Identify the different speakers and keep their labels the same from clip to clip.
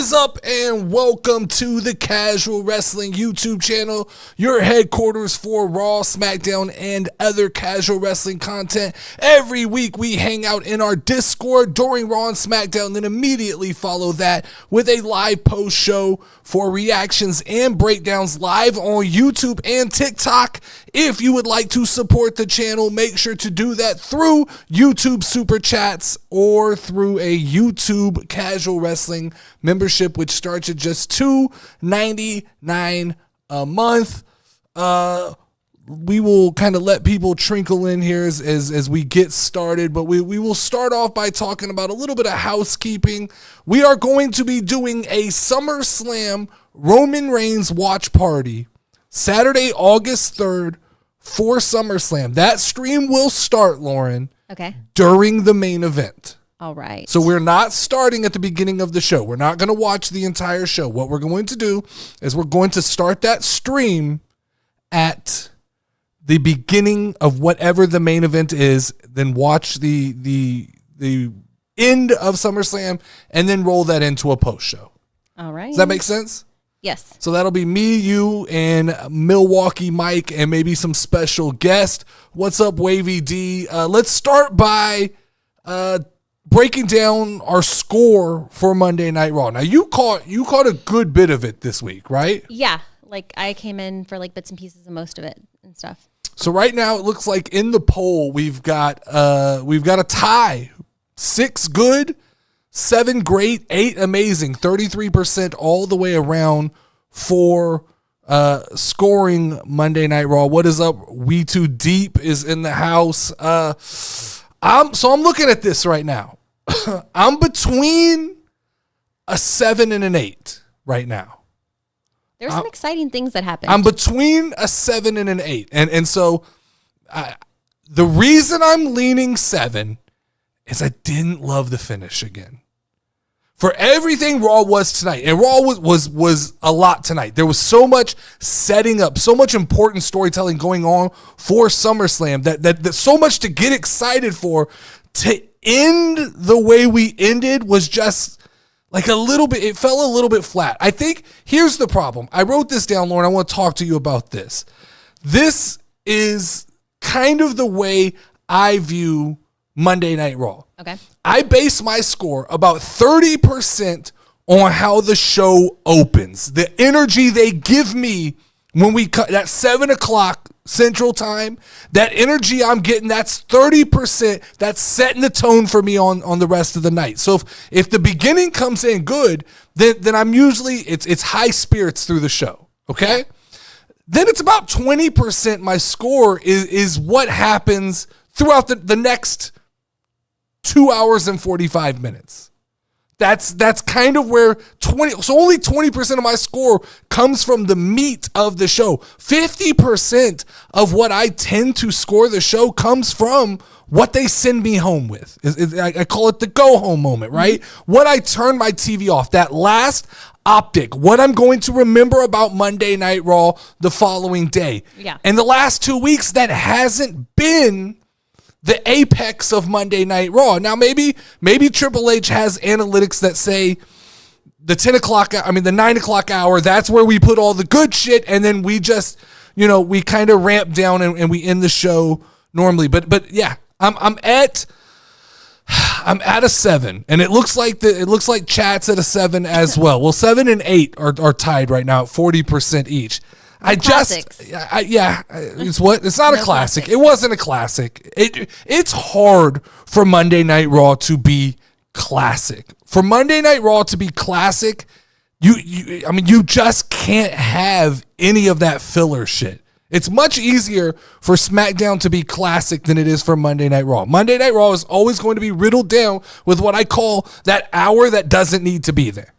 Speaker 1: is up, and welcome to the Casual Wrestling YouTube channel, your headquarters for Raw, SmackDown, and other casual wrestling content. Every week we hang out in our Discord during Raw and SmackDown, then immediately follow that with a live post show for reactions and breakdowns live on YouTube and TikTok. If you would like to support the channel, make sure to do that through YouTube Super Chats or through a YouTube Casual Wrestling membership, which starts at just $2.99 a month. We will kind of let people trickle in here as we get started, but we will start off by talking about a little bit of housekeeping. We are going to be doing a SummerSlam Roman Reigns watch party Saturday, August 3rd for SummerSlam. That stream will start, Lauren, during the main event.
Speaker 2: All right.
Speaker 1: So we're not starting at the beginning of the show. We're not going to watch the entire show. What we're going to do is we're going to start that stream at the beginning of whatever the main event is, then watch the end of SummerSlam, and then roll that into a post show.
Speaker 2: All right.
Speaker 1: Does that make sense?
Speaker 2: Yes.
Speaker 1: So that'll be me, you, and Milwaukee Mike, and maybe some special guest. What's up, Wavy D? Let's start by breaking down our score for Monday Night Raw. Now, you caught a good bit of it this week, right?
Speaker 2: Yeah. Like, I came in for like bits and pieces of most of it and stuff.
Speaker 1: So right now it looks like in the poll we've got a tie. 6 good, 7 great, 8 amazing, 33% all the way around for scoring Monday Night Raw. What is up? We Too Deep is in the house. I'm looking at this right now. I'm between a 7 and an 8 right now.
Speaker 2: There's some exciting things that happened.
Speaker 1: I'm between a 7 and an 8. And so the reason I'm leaning 7 is I didn't love the finish again. For everything Raw was tonight, and Raw was a lot tonight. There was so much setting up, so much important storytelling going on for SummerSlam, that so much to get excited for. To end the way we ended was just like a little bit, it fell a little bit flat. I think here's the problem. I wrote this down, Lauren. I want to talk to you about this. This is kind of the way I view Monday Night Raw.
Speaker 2: Okay.
Speaker 1: I base my score about 30% on how the show opens. The energy they give me when we cut that 7 o'clock Central Time, that energy I'm getting, that's 30%. That's setting the tone for me on the rest of the night. So if the beginning comes in good, then I'm usually, it's high spirits through the show, okay? Yeah. Then it's about 20%. My score is what happens throughout the next 2 hours and 45 minutes. That's kind of where only 20% of my score comes from the meat of the show. 50% of what I tend to score the show comes from what they send me home with. I call it the go home moment, right? Mm-hmm. What I turn my TV off, that last optic, what I'm going to remember about Monday Night Raw the following day.
Speaker 2: Yeah.
Speaker 1: And the last 2 weeks, that hasn't been the apex of Monday Night Raw. Now, maybe Triple H has analytics that say the 9 o'clock hour, that's where we put all the good shit, and then we just, we kind of ramp down and we end the show normally. But yeah, I'm at a 7, and it looks like chat's at a 7 as well. Well, 7 and 8 are tied right now at 40% each. It's not a classic. It wasn't a classic. It's hard for Monday Night Raw to be classic. For Monday Night Raw to be classic, you just can't have any of that filler shit. It's much easier for SmackDown to be classic than it is for Monday Night Raw. Monday Night Raw is always going to be riddled down with what I call that hour that doesn't need to be there.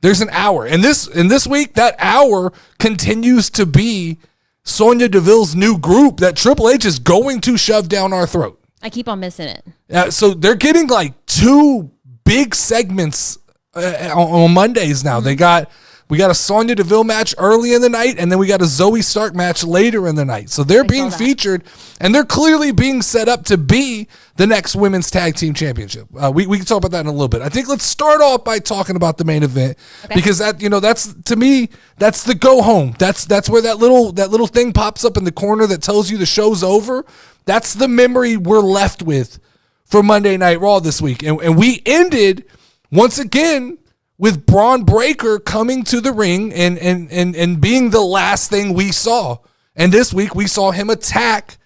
Speaker 1: There's an hour. And this week, that hour continues to be Sonya Deville's new group that Triple H is going to shove down our throat.
Speaker 2: I keep on missing it.
Speaker 1: So they're getting like 2 big segments on Mondays now. Mm-hmm. They got We got a Sonya Deville match early in the night, and then we got a Zoe Stark match later in the night. So they're being featured, and they're clearly being set up to be the next women's tag team championship. We can talk about that in a little bit. I think let's start off by talking about the main event, because that's, to me, that's the go home. That's where that little thing pops up in the corner that tells you the show's over. That's the memory we're left with for Monday Night Raw this week. And we ended once again with Bron Breakker coming to the ring and being the last thing we saw. And this week we saw him attack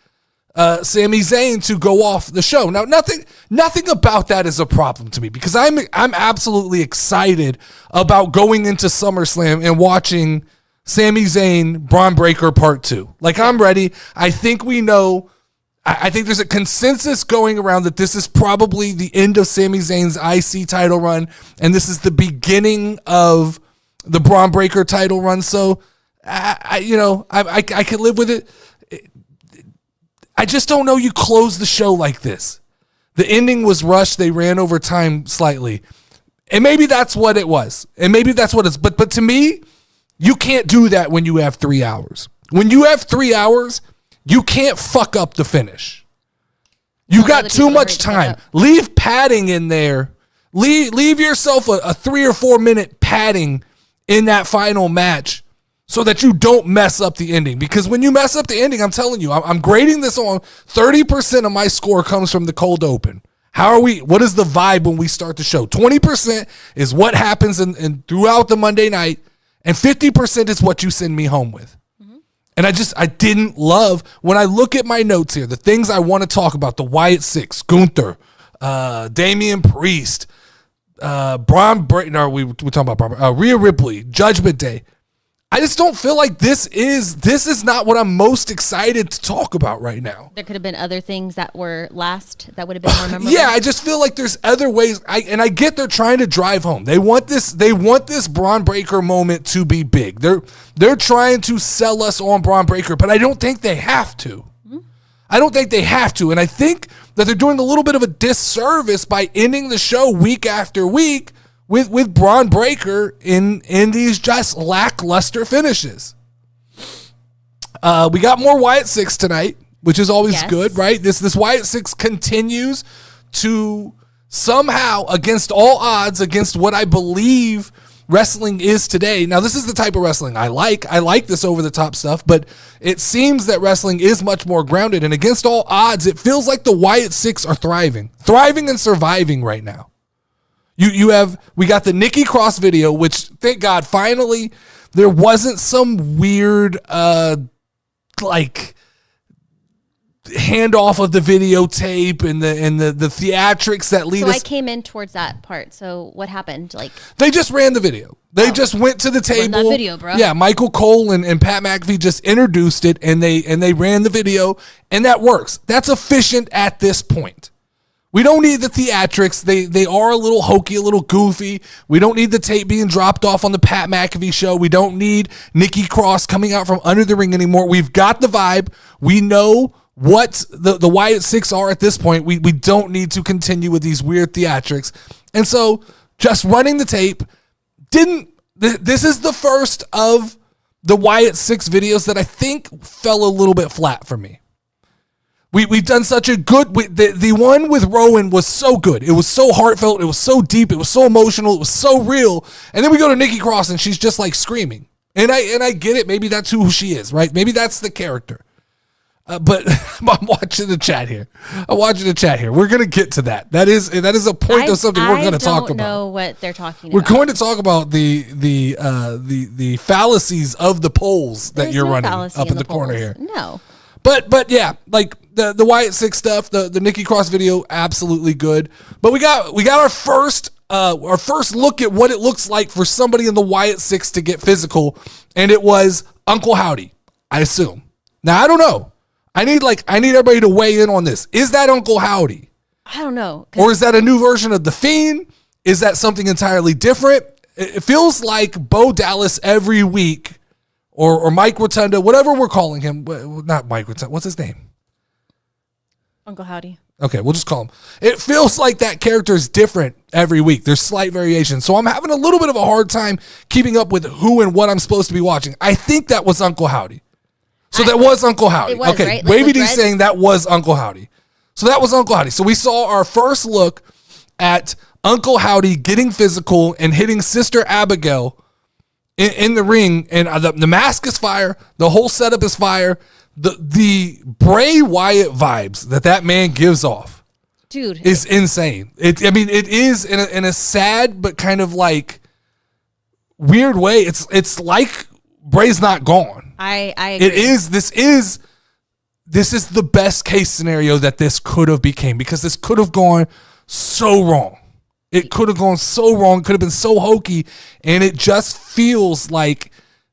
Speaker 1: Sami Zayn to go off the show. Now, nothing about that is a problem to me, because I'm absolutely excited about going into SummerSlam and watching Sami Zayn, Bron Breakker Part 2. Like, I'm ready. I think we know. I think there's a consensus going around that this is probably the end of Sami Zayn's IC title run, and this is the beginning of the Bron Breakker title run. So, I can live with it. I just don't know you close the show like this. The ending was rushed. They ran over time slightly. And maybe that's what it was. And maybe that's what it's. But to me, you can't do that when you have 3 hours. When you have 3 hours, you can't fuck up the finish. You got too much time. Leave padding in there. Leave yourself a 3 or 4 minute padding in that final match so that you don't mess up the ending. Because when you mess up the ending, I'm telling you, I'm grading this on 30% of my score comes from the cold open. What is the vibe when we start the show? 20% is what happens in throughout the Monday night, and 50% is what you send me home with. And I didn't love, when I look at my notes here, the things I want to talk about, the Wyatt Six, Gunther, Damian Priest, Bron Breakker, no, we're talking about Rhea Ripley, Judgment Day. I just don't feel like this is not what I'm most excited to talk about right now.
Speaker 2: There could have been other things that were last that would have been more memorable.
Speaker 1: Yeah, I just feel like there's other ways. I get they're trying to drive home. They want this Bron Breakker moment to be big. They're trying to sell us on Bron Breakker, but I don't think they have to. I don't think they have to, and I think that they're doing a little bit of a disservice by ending the show week after week with Bron Breakker in these just lackluster finishes. We got more Wyatt Six tonight, which is always good, right? This Wyatt Six continues to somehow, against all odds, against what I believe wrestling is today. Now, this is the type of wrestling I like. I like this over-the-top stuff, but it seems that wrestling is much more grounded, and against all odds, it feels like the Wyatt Six are thriving and surviving right now. We got the Nikki Cross video, which, thank God, finally there wasn't some weird handoff of the videotape and the theatrics that lead us.
Speaker 2: So I came in towards that part. So what happened?
Speaker 1: They just ran the video. They just went to the table.
Speaker 2: Run that video, bro.
Speaker 1: Yeah, Michael Cole and Pat McAfee just introduced it, and they ran the video, and that works. That's efficient at this point. We don't need the theatrics. They are a little hokey, a little goofy. We don't need the tape being dropped off on the Pat McAfee show. We don't need Nikki Cross coming out from under the ring anymore. We've got the vibe. We know what the Wyatt Six are at this point. We don't need to continue with these weird theatrics. And so just running the tape this is the first of the Wyatt Six videos that I think fell a little bit flat for me. We've done such a good, the one with Rowan was so good. It was so heartfelt. It was so deep. It was so emotional. It was so real. And then we go to Nikki Cross and she's just like screaming. And I get it. Maybe that's who she is, right? Maybe that's the character. But I'm watching the chat here. We're going to get to that. That is a point of something we're going to talk about.
Speaker 2: I don't know what they're talking
Speaker 1: about. We're going to talk about the fallacies of the polls that you're running up in the corner here.
Speaker 2: No.
Speaker 1: But yeah, like the Wyatt Six stuff, the Nikki Cross video, absolutely good. But we got our first look at what it looks like for somebody in the Wyatt Six to get physical, and it was Uncle Howdy, I assume. Now I don't know. I need everybody to weigh in on this. Is that Uncle Howdy?
Speaker 2: I don't know.
Speaker 1: Or is that a new version of The Fiend? Is that something entirely different? It feels like Bo Dallas every week. Or Mike Rotunda, whatever we're calling him. Not Mike Rotunda. What's his name?
Speaker 2: Uncle Howdy.
Speaker 1: Okay, we'll just call him. It feels like that character is different every week. There's slight variation. So I'm having a little bit of a hard time keeping up with who and what I'm supposed to be watching. I think that was Uncle Howdy. So that was Uncle Howdy.
Speaker 2: It was,
Speaker 1: okay,
Speaker 2: right?
Speaker 1: Wavy D's saying that was Uncle Howdy. So that was Uncle Howdy. So we saw our first look at Uncle Howdy getting physical and hitting Sister Abigail in the ring. And the mask is fire. The whole setup is fire. The Bray Wyatt vibes that man gives off,
Speaker 2: dude,
Speaker 1: is insane. It is in a sad but kind of like weird way. It's like Bray's not gone.
Speaker 2: I agree.
Speaker 1: This is the best case scenario that this could have became, because this could have gone so wrong. It could have gone so wrong. Could have been so hokey, and it just feels like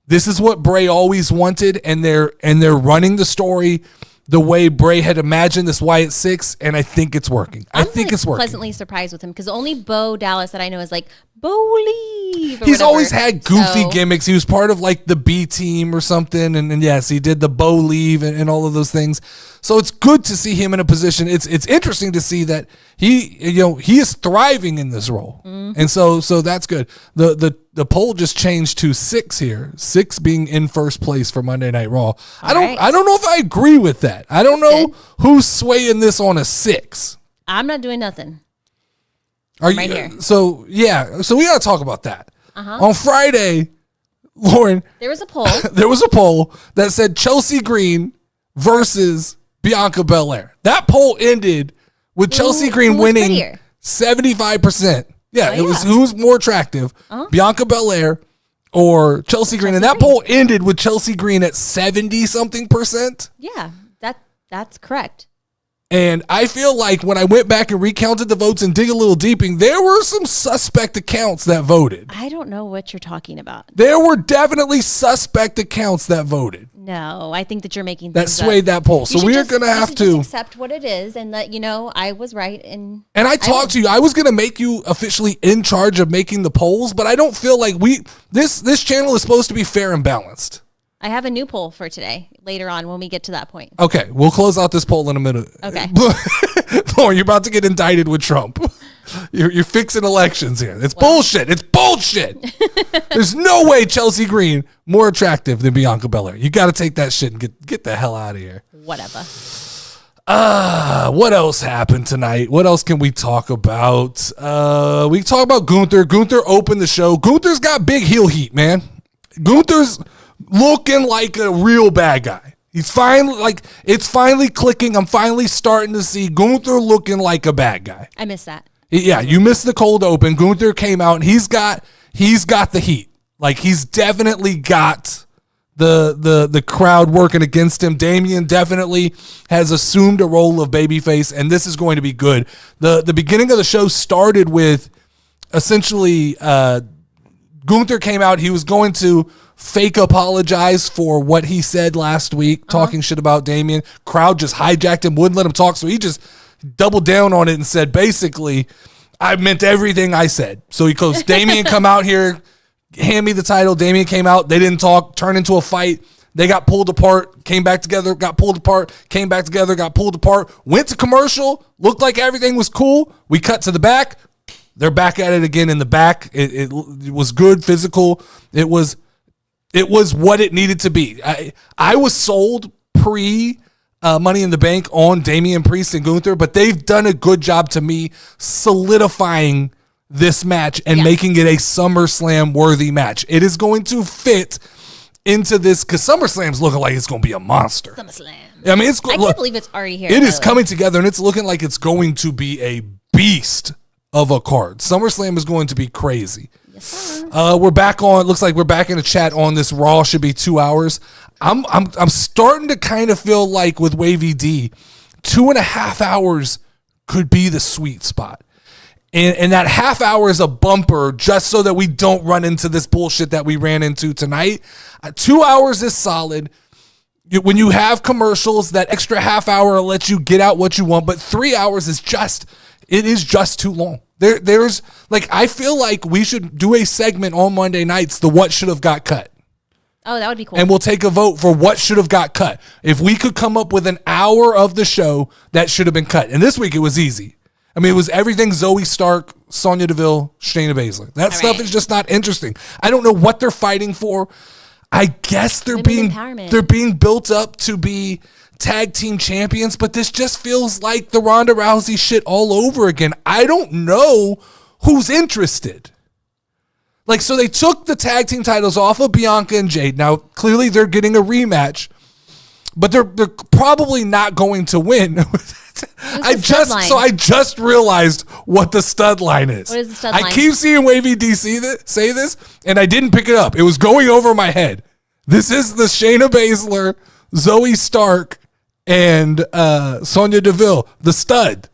Speaker 1: this is what Bray always wanted, and they're running the story the way Bray had imagined this Wyatt 6, and I think it's working. I think it's working.
Speaker 2: Pleasantly surprised with him, because the only Bo Dallas that I know is like Bo Leave.
Speaker 1: He's always had goofy gimmicks. He was part of like the B team or something, and yes, he did the Bo Leave and all of those things. So it's good to see him in a position. It's interesting to see that he is thriving in this role, and so that's good. The poll just changed to 6 here. 6 being in first place for Monday Night Raw. I don't know if I agree with that. I don't know who's swaying this on a 6.
Speaker 2: I'm not doing nothing.
Speaker 1: Are
Speaker 2: right
Speaker 1: you?
Speaker 2: Here.
Speaker 1: So we gotta talk about that. On Friday, Lauren,
Speaker 2: there was a poll.
Speaker 1: There was a poll that said Chelsea Green versus Bianca Belair. That poll ended with Chelsea Green winning 75%. Yeah, it was who's more attractive, Bianca Belair or Chelsea Green. And that poll ended with Chelsea Green at 70-something%.
Speaker 2: Yeah, that's correct.
Speaker 1: And I feel like when I went back and recounted the votes and dig a little deeper, there were some suspect accounts that voted.
Speaker 2: I don't know what you're talking about.
Speaker 1: There were definitely suspect accounts that voted.
Speaker 2: No, I think that you're making
Speaker 1: that swayed that poll. So we're going to have to
Speaker 2: accept what it is and let I was right. And
Speaker 1: I talked to you. I was going to make you officially in charge of making the polls, but I don't feel like this channel is supposed to be fair and balanced.
Speaker 2: I have a new poll for today later on when we get to that point.
Speaker 1: Okay, we'll close out this poll in a minute.
Speaker 2: Okay.
Speaker 1: Lauren, you're about to get indicted with Trump. You're fixing elections here. It's bullshit. It's bullshit. There's no way Chelsea Green more attractive than Bianca Belair. You got to take that shit and get the hell out of here.
Speaker 2: Whatever.
Speaker 1: What else happened tonight? What else can we talk about? We can talk about Gunther. Gunther opened the show. Gunther's got big heel heat, man. Gunther's looking like a real bad guy. He's finally it's finally clicking. I'm finally starting to see Gunther looking like a bad guy.
Speaker 2: I missed that.
Speaker 1: Yeah, you missed the cold open. Gunther came out and he's got the heat. Like, he's definitely got the crowd working against him. Damian definitely has assumed a role of babyface, and this is going to be good. The beginning of the show started with essentially Gunther came out. He was going to fake apologize for what he said last week, talking shit about Damian. Crowd just hijacked him, wouldn't let him talk, so he just doubled down on it and said, basically, I meant everything I said. So he goes, Damian, come out here, hand me the title. Damian came out, they didn't talk, turned into a fight. They got pulled apart, came back together, got pulled apart, came back together, got pulled apart, went to commercial, looked like everything was cool. We cut to the back. They're back at it again in the back. It was good, physical. It was what it needed to be. I was sold pre Money in the Bank on Damian Priest and Gunther, but they've done a good job to me solidifying this match and making it a SummerSlam worthy match. It is going to fit into this because SummerSlam's looking like it's going to be a monster.
Speaker 2: SummerSlam.
Speaker 1: I mean,
Speaker 2: I can't believe it's already here.
Speaker 1: It is coming together, and it's looking like it's going to be a beast of a card. SummerSlam is going to be crazy.
Speaker 2: Yes, sir.
Speaker 1: We're back on. Looks like we're back in the chat on this Raw. Should be 2 hours. I'm starting to kind of feel like with Wavy D, 2.5 hours could be the sweet spot. And that half hour is a bumper just so that we don't run into this bullshit that we ran into tonight. 2 hours is solid. When you have commercials, that extra half hour lets you get out what you want, but 3 hours is just too long. There's like, I feel like we should do a segment on Monday nights, the what should have got cut.
Speaker 2: Oh, that would be cool.
Speaker 1: And we'll take a vote for what should have got cut. If we could come up with an hour of the show that should have been cut. And this week it was easy. I mean, it was everything Zoe Stark, Sonya Deville, Shayna Baszler. That stuff is just not interesting. I don't know what they're fighting for. I guess they're being built up to be tag team champions, but this just feels like the Ronda Rousey shit all over again. I don't know who's interested. Like, so they took the tag team titles off of Bianca and Jade. Now, clearly they're getting a rematch, but they're probably not going to win. I just realized what the stud line is.
Speaker 2: What is the stud line?
Speaker 1: I keep seeing Wavy DC say this, and I didn't pick it up. It was going over my head. This is the Shayna Baszler, Zoe Stark, and Sonya Deville. The stud.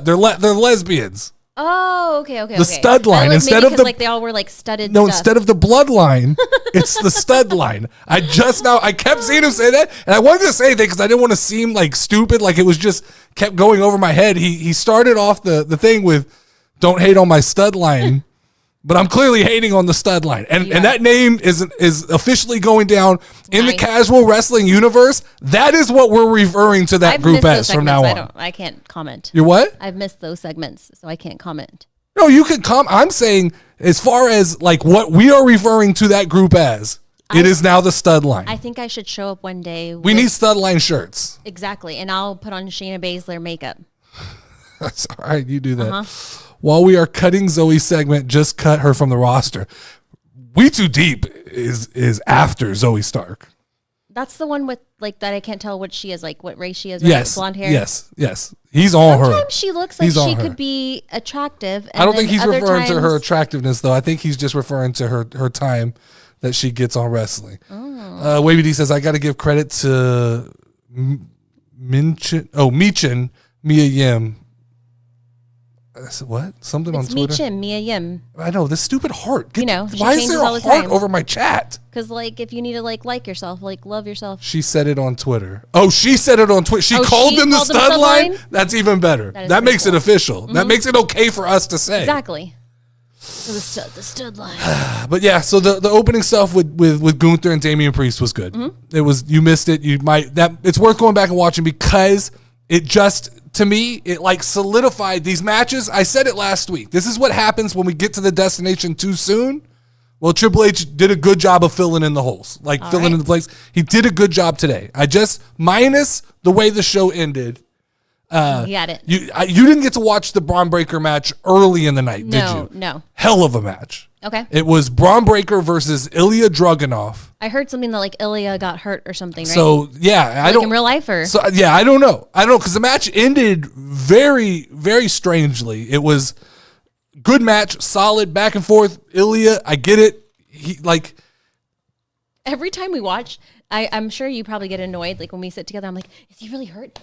Speaker 1: They're lesbians.
Speaker 2: Oh, okay.
Speaker 1: The stud line.
Speaker 2: Like
Speaker 1: instead of
Speaker 2: they all were like studded.
Speaker 1: No,
Speaker 2: stuff.
Speaker 1: instead of the bloodline, it's the stud line. I kept seeing him say that, and I wanted to say that because I didn't want to seem like stupid, like it was just kept going over my head. He started off the thing with, "Don't hate on my stud line," but I'm clearly hating on the stud line, and that name is officially going down in the casual wrestling universe. That is what we're referring to that group as from now on.
Speaker 2: I can't comment.
Speaker 1: You're what?
Speaker 2: I've missed those segments, so I can't comment.
Speaker 1: No, you can comment. I'm saying as far as like what we are referring to that group as, it is now the stud line.
Speaker 2: I think I should show up one day.
Speaker 1: We need stud line shirts.
Speaker 2: Exactly, and I'll put on Shayna Baszler makeup.
Speaker 1: That's all right. You do that. While we are cutting Zoe's segment, just cut her from the roster. We Too Deep is after Zoe Stark.
Speaker 2: That's the one with like that I can't tell what she is, like what race she is. Right?
Speaker 1: Yes,
Speaker 2: blonde hair.
Speaker 1: Yes. He's on her.
Speaker 2: Sometimes she looks like she could be attractive. And
Speaker 1: I don't think he's referring to her attractiveness though. I think he's just referring to her time that she gets on wrestling. Wavy D says I got to give credit to Michin Mia Yim. What? Something on Twitter?
Speaker 2: It's Mia Yim.
Speaker 1: I know, this stupid heart.
Speaker 2: Why
Speaker 1: is there a heart over my chat?
Speaker 2: Because, like, if you need to, like yourself, like, love yourself.
Speaker 1: She said it on Twitter. Oh, she said it on Twitter. She called them the stud line? That's even better. That makes it official. Mm-hmm. That makes it okay for us to say.
Speaker 2: Exactly. So the stud line.
Speaker 1: But yeah, so the opening stuff with Gunther and Damian Priest was good. Mm-hmm. It was, you missed it. It's worth going back and watching because it just, to me, it like solidified these matches. I said it last week. This is what happens when we get to the destination too soon. Well, Triple H did a good job of filling in the holes, filling in the place. He did a good job today. Minus the way the show ended.
Speaker 2: He had it.
Speaker 1: You didn't get to watch the Bron Breakker match early in the night, did you?
Speaker 2: No.
Speaker 1: Hell of a match.
Speaker 2: Okay.
Speaker 1: It was Bron Breakker versus Ilya Dragunov.
Speaker 2: I heard something that like Ilya got hurt or something, right?
Speaker 1: So yeah,
Speaker 2: I don't in real life or
Speaker 1: I don't know. Because the match ended very, very strangely. It was good match, solid back and forth. Ilya, I get it. He like
Speaker 2: every time we watch. I'm sure you probably get annoyed. Like when we sit together, I'm like, is he really hurt?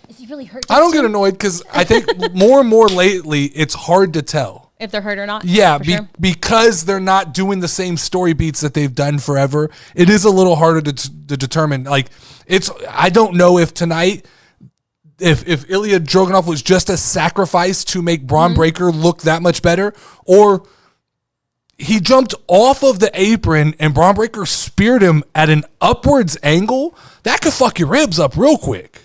Speaker 1: I don't get annoyed because I think more and more lately, it's hard to tell
Speaker 2: if they're hurt or not.
Speaker 1: Yeah, because they're not doing the same story beats that they've done forever. It is a little harder to determine. Like I don't know if tonight, if Ilya Dragunov was just a sacrifice to make Bron Breakker look that much better, or he jumped off of the apron and Bron Breakker speared him at an upwards angle. That could fuck your ribs up real quick.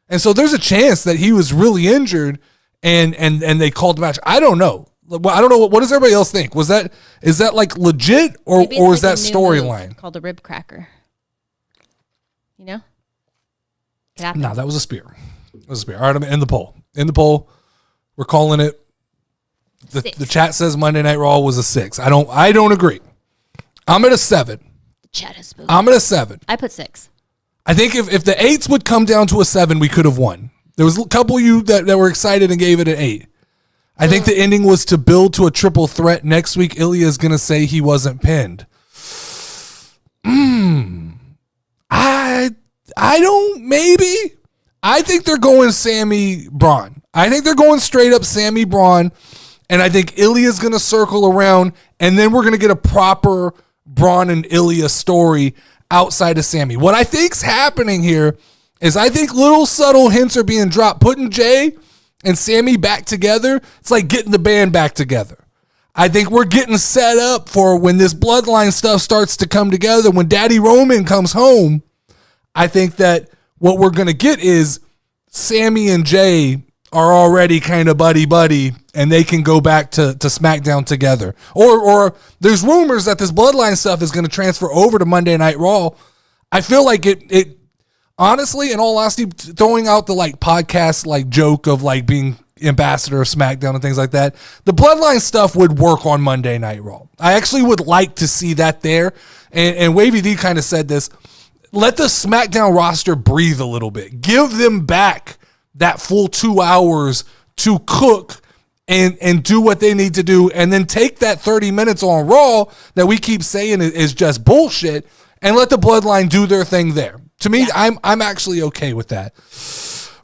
Speaker 1: And so there's a chance that he was really injured and they called the match. I don't know. I don't know. What does everybody else think? Is that like legit or is that storyline?
Speaker 2: Called the rib cracker. You know?
Speaker 1: No, that was a spear. It was a spear. All right, I'm in the poll. In the poll, we're calling it. The chat says Monday Night Raw was a 6. I don't agree. I'm at a 7.
Speaker 2: The chat has spoken.
Speaker 1: I'm at a 7.
Speaker 2: I put 6.
Speaker 1: I think if the 8s would come down to a 7, we could have won. There was a couple of you that were excited and gave it an 8. I think the ending was to build to a triple threat. Next week, Ilya is going to say he wasn't pinned. I don't, maybe. I think they're going Sammy Braun. I think they're going straight up Sammy Braun. And I think Ilya's going to circle around, and then we're going to get a proper Braun and Ilya story outside of Sammy. What I think's happening here is I think little subtle hints are being dropped. Putting Jay and Sammy back together, it's like getting the band back together. I think we're getting set up for when this bloodline stuff starts to come together. When Daddy Roman comes home, I think that what we're going to get is Sammy and Jay are already kind of buddy, and they can go back to SmackDown together. Or there's rumors that this bloodline stuff is going to transfer over to Monday Night Raw. I feel like it honestly, in all honesty, throwing out the like podcast like joke of like being ambassador of SmackDown and things like that, the bloodline stuff would work on Monday Night Raw. I actually would like to see that there. And Wavy D kind of said this. Let the SmackDown roster breathe a little bit. Give them back that full 2 hours to cook and do what they need to do, and then take that 30 minutes on Raw that we keep saying is just bullshit, and let the bloodline do their thing there. To me, yeah. I'm actually okay with that.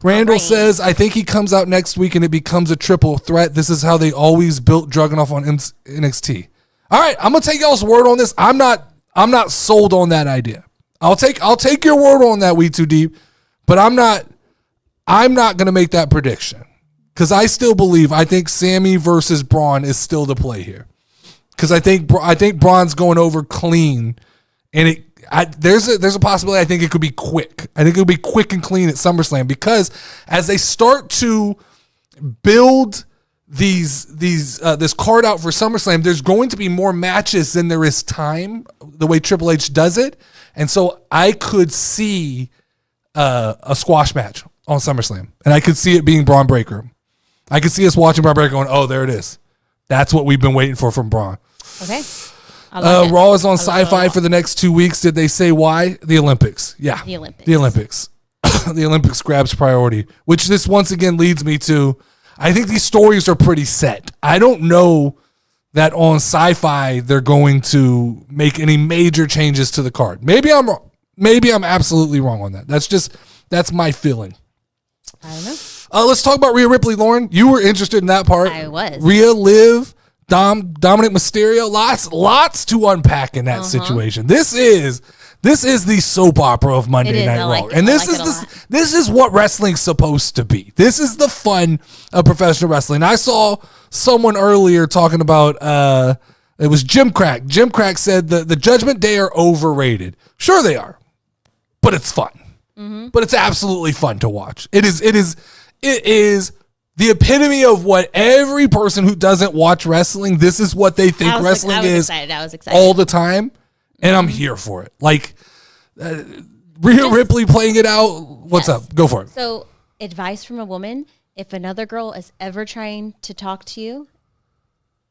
Speaker 1: Randall says, I think he comes out next week and it becomes a triple threat. This is how they always built Dragunov on NXT. All right, I'm gonna take y'all's word on this. I'm not sold on that idea. I'll take your word on that, We Too Deep, but I'm not gonna make that prediction because I think Sammy versus Braun is still the play here because I think Braun's going over clean, and there's a possibility. I think it could be quick. I think it'll be quick and clean at SummerSlam because as they start to build this card out for SummerSlam, there's going to be more matches than there is time. The way Triple H does it, and so I could see a squash match on SummerSlam, and I could see it being Bron Breakker. I could see us watching Bron Breakker going, "Oh, there it is. That's what we've been waiting for from Braun."
Speaker 2: Okay.
Speaker 1: Raw is on Sci-Fi for the next 2 weeks. Did they say why? The Olympics. Yeah. The Olympics. The Olympics grabs priority, which this once again leads me to, I think these stories are pretty set. I don't know that on Sci-Fi they're going to make any major changes to the card. Maybe I'm wrong. Maybe I'm absolutely wrong on that. That's my feeling.
Speaker 2: I don't know.
Speaker 1: Let's talk about Rhea Ripley, Lauren. You were interested in that part.
Speaker 2: I was.
Speaker 1: Rhea, Liv, Dominic Mysterio, lots to unpack in that situation. This is the soap opera of Monday Night Raw, and this is what wrestling's supposed to be. This is the fun of professional wrestling. I saw someone earlier talking about it was Jim Crack. Jim Crack said the Judgment Day are overrated. Sure they are, but it's fun. Mm-hmm. But it's absolutely fun to watch. It is the epitome of what every person who doesn't watch wrestling, this is what they think wrestling is all the time. And I'm here for it. Like, Rhea Ripley playing it out. What's up? Go for it.
Speaker 2: So, advice from a woman. If another girl is ever trying to talk to you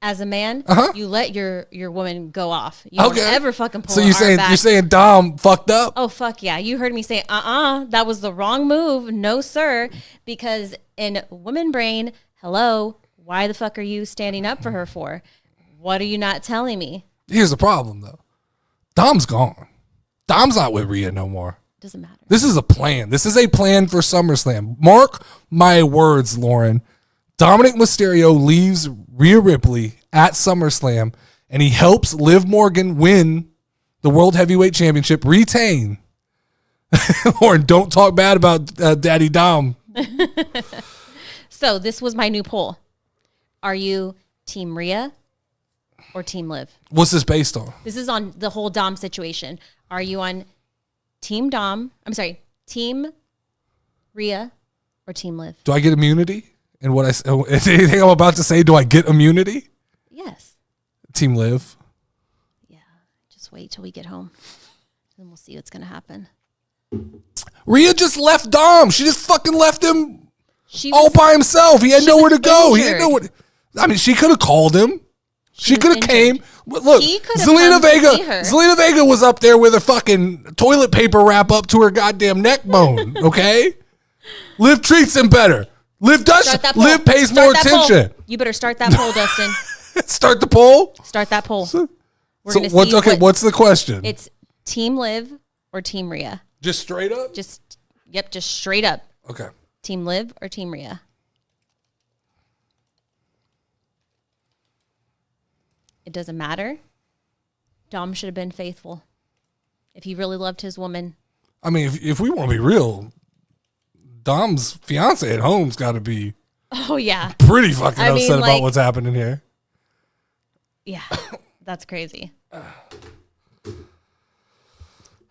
Speaker 2: as a man, you let your woman go off. You don't ever fucking pull her back. So you're saying Dom fucked up? Oh, fuck yeah. You heard me say, that was the wrong move. No, sir. Because in woman brain, hello, why the fuck are you standing up for her for? What are you not telling me?
Speaker 1: Here's the problem, though. Dom's gone. Dom's not with Rhea no more.
Speaker 2: Doesn't matter.
Speaker 1: This is a plan. This is a plan for SummerSlam. Mark my words, Lauren. Dominic Mysterio leaves Rhea Ripley at SummerSlam, and he helps Liv Morgan win the World Heavyweight Championship, retain. Lauren, don't talk bad about Daddy Dom.
Speaker 2: So this was my new poll. Are you Team Rhea or Team Liv?
Speaker 1: What's this based on?
Speaker 2: This is on the whole Dom situation. Are you on Team Rhea or Team Liv?
Speaker 1: Do I get immunity? And anything I'm about to say, do I get immunity?
Speaker 2: Yes.
Speaker 1: Team Liv.
Speaker 2: Yeah. Just wait till we get home. And we'll see what's going to happen.
Speaker 1: Rhea just left Dom. She just fucking left him all by himself. He had nowhere to go. He had nowhere. I mean, she could have called him. She could have came. Look, Zelina Vega was up there with a fucking toilet paper wrap up to her goddamn neck bone. Okay? Liv treats him better. Liv pays more attention.
Speaker 2: Poll. You better start that poll, Dustin.
Speaker 1: Start the poll?
Speaker 2: Start that poll.
Speaker 1: What's the question?
Speaker 2: It's Team Liv or Team Rhea?
Speaker 1: Just straight up?
Speaker 2: Just straight up.
Speaker 1: Okay.
Speaker 2: Team Liv or Team Rhea? It doesn't matter. Dom should have been faithful. If he really loved his woman.
Speaker 1: I mean, if we want to be real, Dom's fiance at home's got to be
Speaker 2: pretty
Speaker 1: fucking upset about what's happening here.
Speaker 2: Yeah, that's crazy.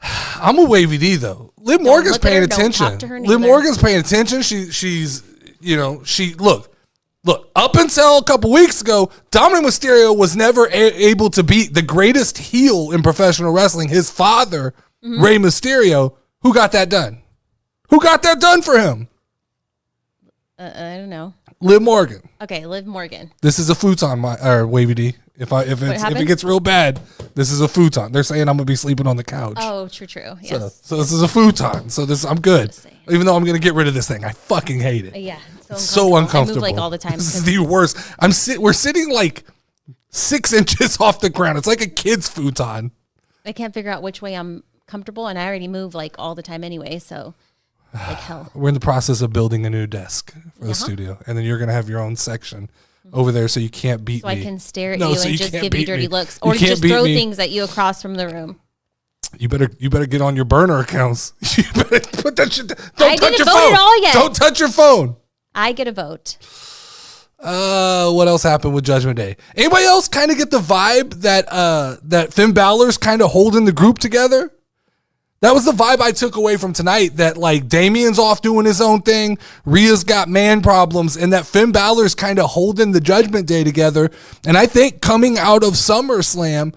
Speaker 1: I'm a Wavy D though. Liv Morgan's paying attention. Liv Morgan's paying attention. She's look. Up until a couple weeks ago, Dominic Mysterio was never able to beat the greatest heel in professional wrestling, his father, Rey Mysterio. Who got that done? Who got that done for him?
Speaker 2: I don't know.
Speaker 1: Liv Morgan.
Speaker 2: Okay, Liv Morgan.
Speaker 1: This is a futon, Wavy D. If it gets real bad, this is a futon. They're saying I'm gonna be sleeping on the couch.
Speaker 2: Oh, true. Yes.
Speaker 1: So this is a futon. So I'm good. Even though I'm gonna get rid of this thing, I fucking hate it.
Speaker 2: Yeah.
Speaker 1: So uncomfortable.
Speaker 2: I move all the time.
Speaker 1: This is the worst. We're sitting like 6 inches off the ground. It's like a kid's futon.
Speaker 2: I can't figure out which way I'm comfortable, and I already move like all the time anyway. So, like hell.
Speaker 1: We're in the process of building a new desk for the studio, and then you're gonna have your own section over there, so you can't beat me.
Speaker 2: So I can stare at you and just give you dirty looks, or
Speaker 1: just
Speaker 2: throw things at you across from the room.
Speaker 1: You better get on your burner accounts. You better put that shit. Don't touch your phone.
Speaker 2: At all yet.
Speaker 1: Don't touch your phone.
Speaker 2: I get a vote.
Speaker 1: What else happened with Judgment Day? Anybody else kind of get the vibe that Finn Balor's kind of holding the group together? That was the vibe I took away from tonight, that like Damian's off doing his own thing, Rhea's got man problems, and that Finn Balor's kind of holding the Judgment Day together. And I think coming out of SummerSlam,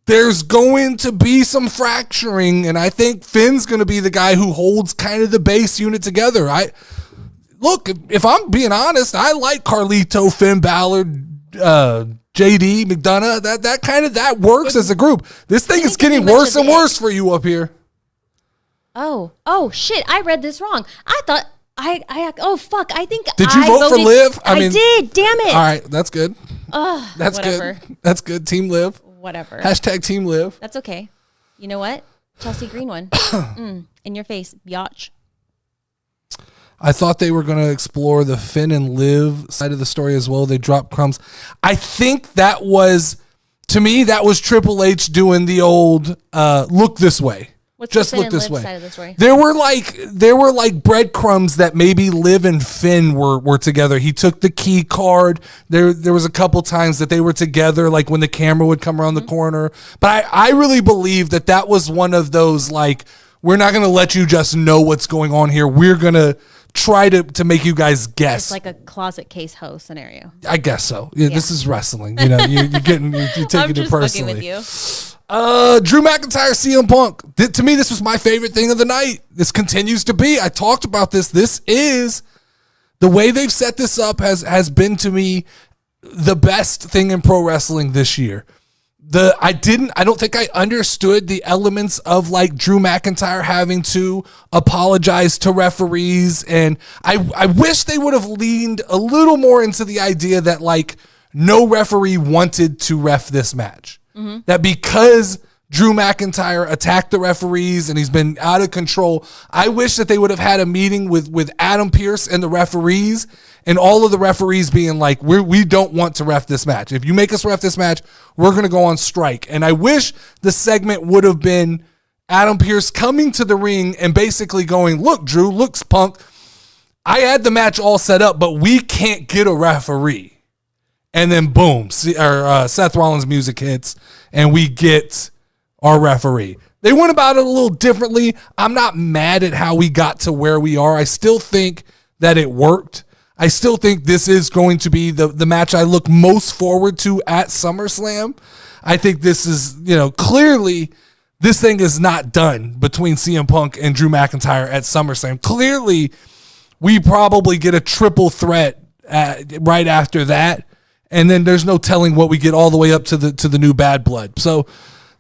Speaker 1: there's going to be some fracturing, and I think Finn's going to be the guy who holds kind of the base unit together. Look, if I'm being honest, I like Carlito, Finn Balor, JD, McDonough. That works as a group. This thing is getting worse and worse for you up here.
Speaker 2: Oh shit! I read this wrong. I thought oh fuck! I think
Speaker 1: did you vote for Liv?
Speaker 2: I did. Damn it!
Speaker 1: All right, that's good. That's
Speaker 2: whatever.
Speaker 1: good. That's good. Team Liv.
Speaker 2: Whatever.
Speaker 1: # Team Liv.
Speaker 2: That's okay. You know what? Chelsea Green one. In your face, biatch.
Speaker 1: I thought they were going to explore the Finn and Liv side of the story as well. They dropped crumbs. I think that was Triple H doing the old look this way.
Speaker 2: What's
Speaker 1: just
Speaker 2: the
Speaker 1: look this
Speaker 2: Liv
Speaker 1: way.
Speaker 2: Side of the story?
Speaker 1: There were like breadcrumbs that maybe Liv and Finn were together. He took the key card. There was a couple times that they were together, like when the camera would come around the corner. But I really believe that was one of those, like, we're not going to let you just know what's going on here. We're going to try to make you guys guess.
Speaker 2: It's like a closet case hoe scenario.
Speaker 1: I guess so. Yeah. This is wrestling. You know, you're taking it personally.
Speaker 2: With you.
Speaker 1: Drew McIntyre, CM Punk. To me, this was my favorite thing of the night. This continues to be. I talked about this. This is the way they've set this up has been, to me, the best thing in pro wrestling this year. I don't think I understood the elements of like Drew McIntyre having to apologize to referees. And I wish they would have leaned a little more into the idea that like no referee wanted to ref this match. Mm-hmm. That because Drew McIntyre attacked the referees and he's been out of control, I wish that they would have had a meeting with Adam Pearce and the referees, and all of the referees being like, we don't want to ref this match. If you make us ref this match, we're going to go on strike. And I wish the segment would have been Adam Pearce coming to the ring and basically going, look, Drew, look, Punk, I had the match all set up, but we can't get a referee. And then boom, Seth Rollins' music hits, and we get our referee. They went about it a little differently. I'm not mad at how we got to where we are. I still think that it worked. I still think this is going to be the match I look most forward to at SummerSlam. I think this is, clearly this thing is not done between CM Punk and Drew McIntyre at SummerSlam. Clearly, we probably get a triple threat right after that. And then there's no telling what we get all the way up to the new Bad Blood. So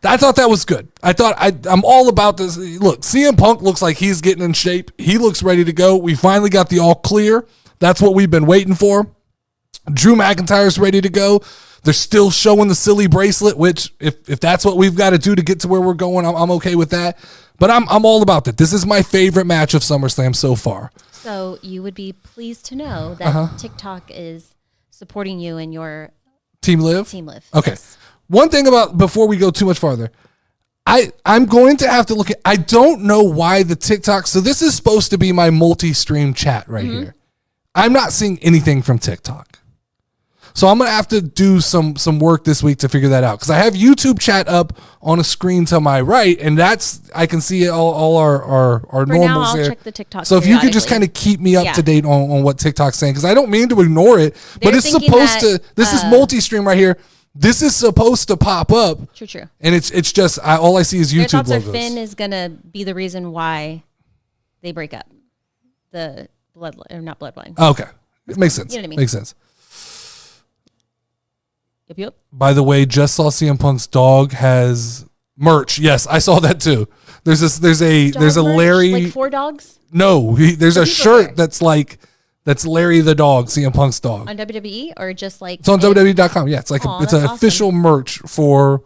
Speaker 1: I thought that was good. I'm all about this. Look, CM Punk looks like he's getting in shape. He looks ready to go. We finally got the all clear. That's what we've been waiting for. Drew McIntyre's ready to go. They're still showing the silly bracelet, which if that's what we've got to do to get to where we're going, I'm okay with that. But I'm all about that. This is my favorite match of SummerSlam so far.
Speaker 2: So you would be pleased to know that TikTok is supporting you in your
Speaker 1: Team Liv?
Speaker 2: Team Liv.
Speaker 1: Okay.
Speaker 2: Yes.
Speaker 1: One thing before we go too much farther, I'm going to have to look at, I don't know why the TikTok, so this is supposed to be my multi-stream chat right here. I'm not seeing anything from TikTok. So I'm gonna have to do some work this week to figure that out, because I have YouTube chat up on a screen to my right, and I can see all our normals
Speaker 2: now, I'll
Speaker 1: there.
Speaker 2: Check the TikTok.
Speaker 1: So if you could just kind of keep me up to date on what TikTok's saying, because I don't mean to ignore it, but it's supposed to. This is multi-stream right here. This is supposed to pop up.
Speaker 2: True.
Speaker 1: And it's just all I see is YouTube
Speaker 2: thoughts
Speaker 1: logos.
Speaker 2: Are Finn is gonna be the reason why they break up. The bloodline, or not bloodline.
Speaker 1: Oh, okay, it makes sense.
Speaker 2: You know what I mean?
Speaker 1: Makes sense.
Speaker 2: Yep.
Speaker 1: By the way, just saw CM Punk's dog has merch. Yes, I saw that too. There's a merch? Larry,
Speaker 2: like 4 dogs.
Speaker 1: No, there's a shirt that's Larry the dog, CM Punk's dog.
Speaker 2: On WWE or just like
Speaker 1: it's on WWE.com. Yeah, it's like it's an official merch for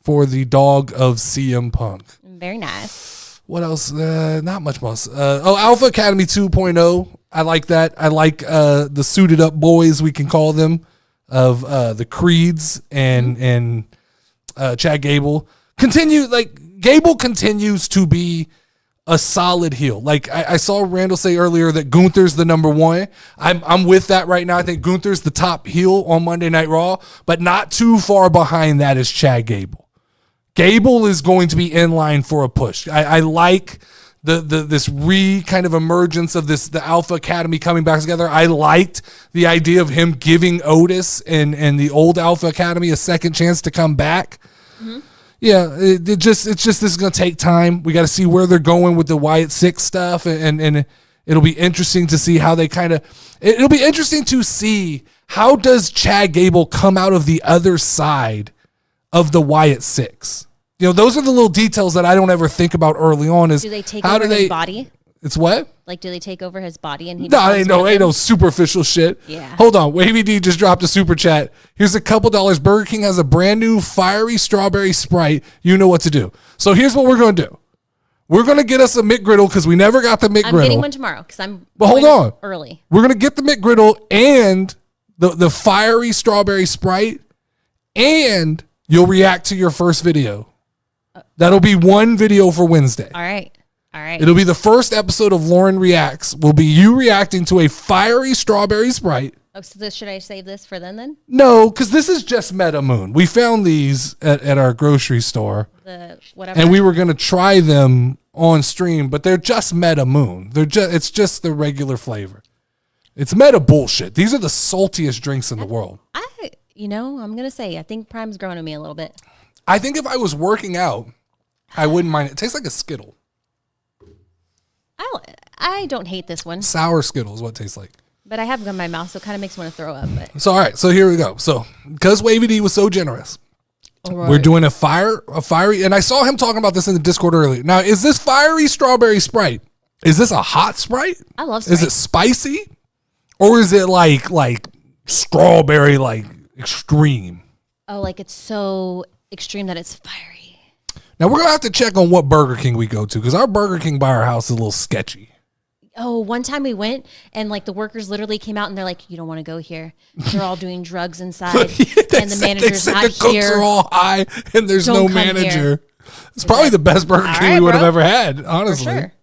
Speaker 1: the dog of CM Punk.
Speaker 2: Very nice.
Speaker 1: What else? Not much else. Alpha Academy 2.0. I like that. I like the suited up boys, we can call them, of the Creeds and Chad Gable. Gable continues to be a solid heel. Like I saw Randall say earlier that Gunther's the number one. I'm with that right now. I think Gunther's the top heel on Monday Night Raw, but not too far behind that is Chad Gable. Gable is going to be in line for a push. I like this kind of emergence of the Alpha Academy coming back together. I liked the idea of him giving Otis and the old Alpha Academy a second chance to come back. Mm-hmm. Yeah, it's just this is going to take time. We got to see where they're going with the Wyatt 6 stuff, and it'll be interesting to see how they it'll be interesting to see how does Chad Gable come out of the other side of the Wyatt 6. Those are the little details that I don't ever think about early on. Is
Speaker 2: do they take over his body?
Speaker 1: It's what?
Speaker 2: Like, do they take over his body and he?
Speaker 1: No, ain't no superficial shit.
Speaker 2: Yeah.
Speaker 1: Hold on, Wavy D just dropped a super chat. Here's a couple dollars. Burger King has a brand new fiery strawberry Sprite. You know what to do. So here's what we're gonna do. We're gonna get us a McGriddle because we never got the McGriddle.
Speaker 2: I'm getting one tomorrow because I'm.
Speaker 1: But hold on,
Speaker 2: early.
Speaker 1: We're gonna get the McGriddle and the fiery strawberry Sprite, and you'll react to your first video. That'll be one video for Wednesday.
Speaker 2: All right.
Speaker 1: It'll be the first episode of Lauren Reacts. Will be you reacting to a fiery strawberry Sprite.
Speaker 2: Oh, so should I save this for then?
Speaker 1: No, because this is just Meta Moon. We found these at our grocery store.
Speaker 2: The whatever.
Speaker 1: And we were going to try them on stream, but they're just Meta Moon. It's just the regular flavor. It's Meta bullshit. These are the saltiest drinks in the world.
Speaker 2: I'm going to say, I think Prime's growing on me a little bit.
Speaker 1: I think if I was working out, I wouldn't mind it. It tastes like a Skittle.
Speaker 2: I don't hate this one.
Speaker 1: Sour Skittle is what it tastes like.
Speaker 2: But I have them in my mouth, so it kind of makes me want to throw up. But.
Speaker 1: So, all right. So, here we go. So, because Wavy D was so generous, we're doing a fiery, and I saw him talking about this in the Discord earlier. Now, is this fiery strawberry Sprite? Is this a hot Sprite?
Speaker 2: I love Sprite.
Speaker 1: Is it spicy? Or is it like strawberry, extreme?
Speaker 2: Oh, like it's so extreme that it's fiery.
Speaker 1: Now, we're going to have to check on what Burger King we go to, because our Burger King by our house is a little sketchy.
Speaker 2: Oh, one time we went and the workers literally came out and they're like, "You don't want to go here. They're all doing drugs inside, and the manager's not
Speaker 1: here. The cooks are all high, and there's no manager." It's probably the best Burger King we would have ever had, honestly. For sure.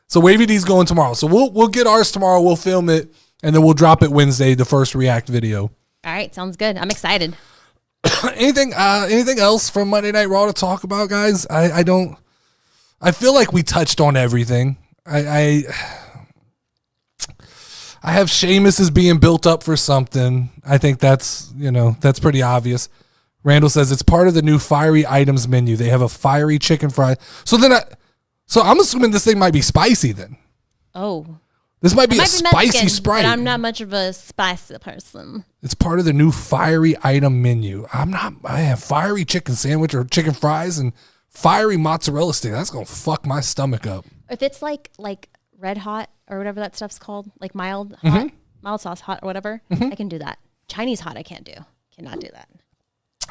Speaker 1: So Wavy D's going tomorrow. So we'll get ours tomorrow. We'll film it, and then we'll drop it Wednesday, the first React video.
Speaker 2: All right, sounds good. I'm excited.
Speaker 1: Anything else from Monday Night Raw to talk about, guys? I feel like we touched on everything. I have Sheamus is being built up for something. I think that's pretty obvious. Randall says it's part of the new fiery items menu. They have a fiery chicken fry. So I'm assuming this thing might be spicy then.
Speaker 2: Oh.
Speaker 1: This might be a spicy
Speaker 2: Mexican,
Speaker 1: Sprite.
Speaker 2: But I'm not much of a spicy person.
Speaker 1: It's part of the new fiery item menu. I have fiery chicken sandwich or chicken fries and fiery mozzarella stick. That's going to fuck my stomach up.
Speaker 2: If it's like red hot or whatever that stuff's called, like mild hot, mild sauce hot or whatever, I can do that. Chinese hot I can't do. Cannot do that.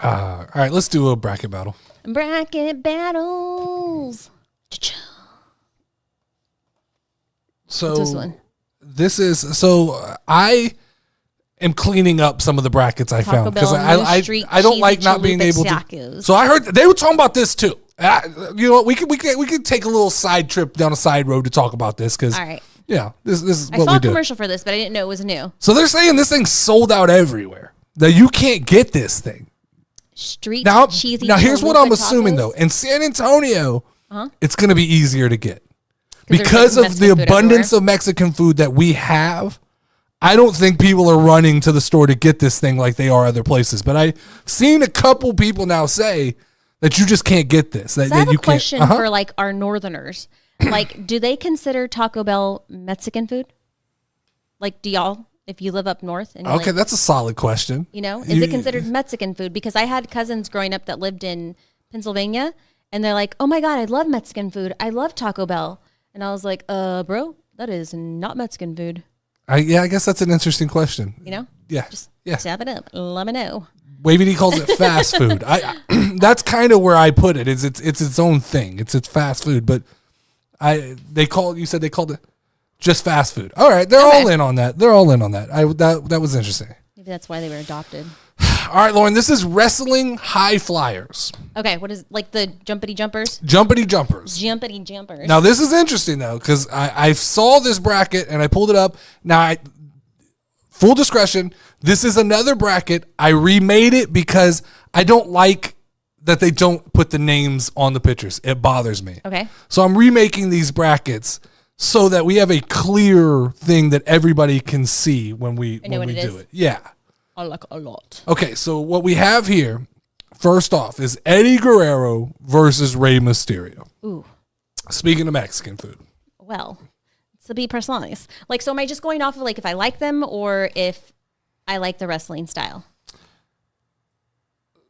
Speaker 1: All right, let's do a bracket battle.
Speaker 2: Bracket battles.
Speaker 1: So
Speaker 2: what's this one?
Speaker 1: I am cleaning up some of the brackets I found because I don't like not being able to. So I heard they were talking about this too. You know what? We could take a little side trip down a side road to talk about this because
Speaker 2: all right.
Speaker 1: Yeah, this is what we do.
Speaker 2: I saw a commercial for this, but I didn't know it was new.
Speaker 1: So they're saying this thing's sold out everywhere. that you can't get this thing.
Speaker 2: Street cheesy.
Speaker 1: Now here's what I'm assuming though. In San Antonio, it's going to be easier to get because of the abundance of Mexican food that we have. I don't think people are running to the store to get this thing like they are other places. But I've seen a couple people now say that you just can't get this. That,
Speaker 2: so I have a question for like our northerners. Like, do they consider Taco Bell Mexican food? Like, do y'all? If you live up north. And
Speaker 1: okay, that's a solid question.
Speaker 2: You know, is it considered Mexican food? Because I had cousins growing up that lived in Pennsylvania, and they're like, oh my God, I love Mexican food. I love Taco Bell. And I was like, bro, that is not Mexican food. I
Speaker 1: guess that's an interesting question.
Speaker 2: You know?
Speaker 1: Yeah.
Speaker 2: Just tap it up. Let me know.
Speaker 1: Wavy D calls it fast food. That's kind of where I put it. It's its own thing. It's fast food, but you said they called it just fast food. All right, they're all in on that. That was interesting.
Speaker 2: Maybe that's why they were adopted.
Speaker 1: All right, Lauren, this is wrestling high flyers.
Speaker 2: Okay, what is like the jumpity jumpers?
Speaker 1: Jumpity jumpers.
Speaker 2: Jumpity jumpers.
Speaker 1: Now this is interesting though, because I saw this bracket and I pulled it up. Now, full discretion, this is another bracket. I remade it because I don't like that they don't put the names on the pictures. It bothers me.
Speaker 2: Okay.
Speaker 1: So I'm remaking these brackets so that we have a clear thing that everybody can see when we do it. Yeah.
Speaker 2: I like a lot.
Speaker 1: Okay, so what we have here, first off, is Eddie Guerrero versus Rey Mysterio.
Speaker 2: Ooh.
Speaker 1: Speaking of Mexican food.
Speaker 2: Well, to be precise. Like, so am I just going off of like if I like them or if I like the wrestling style?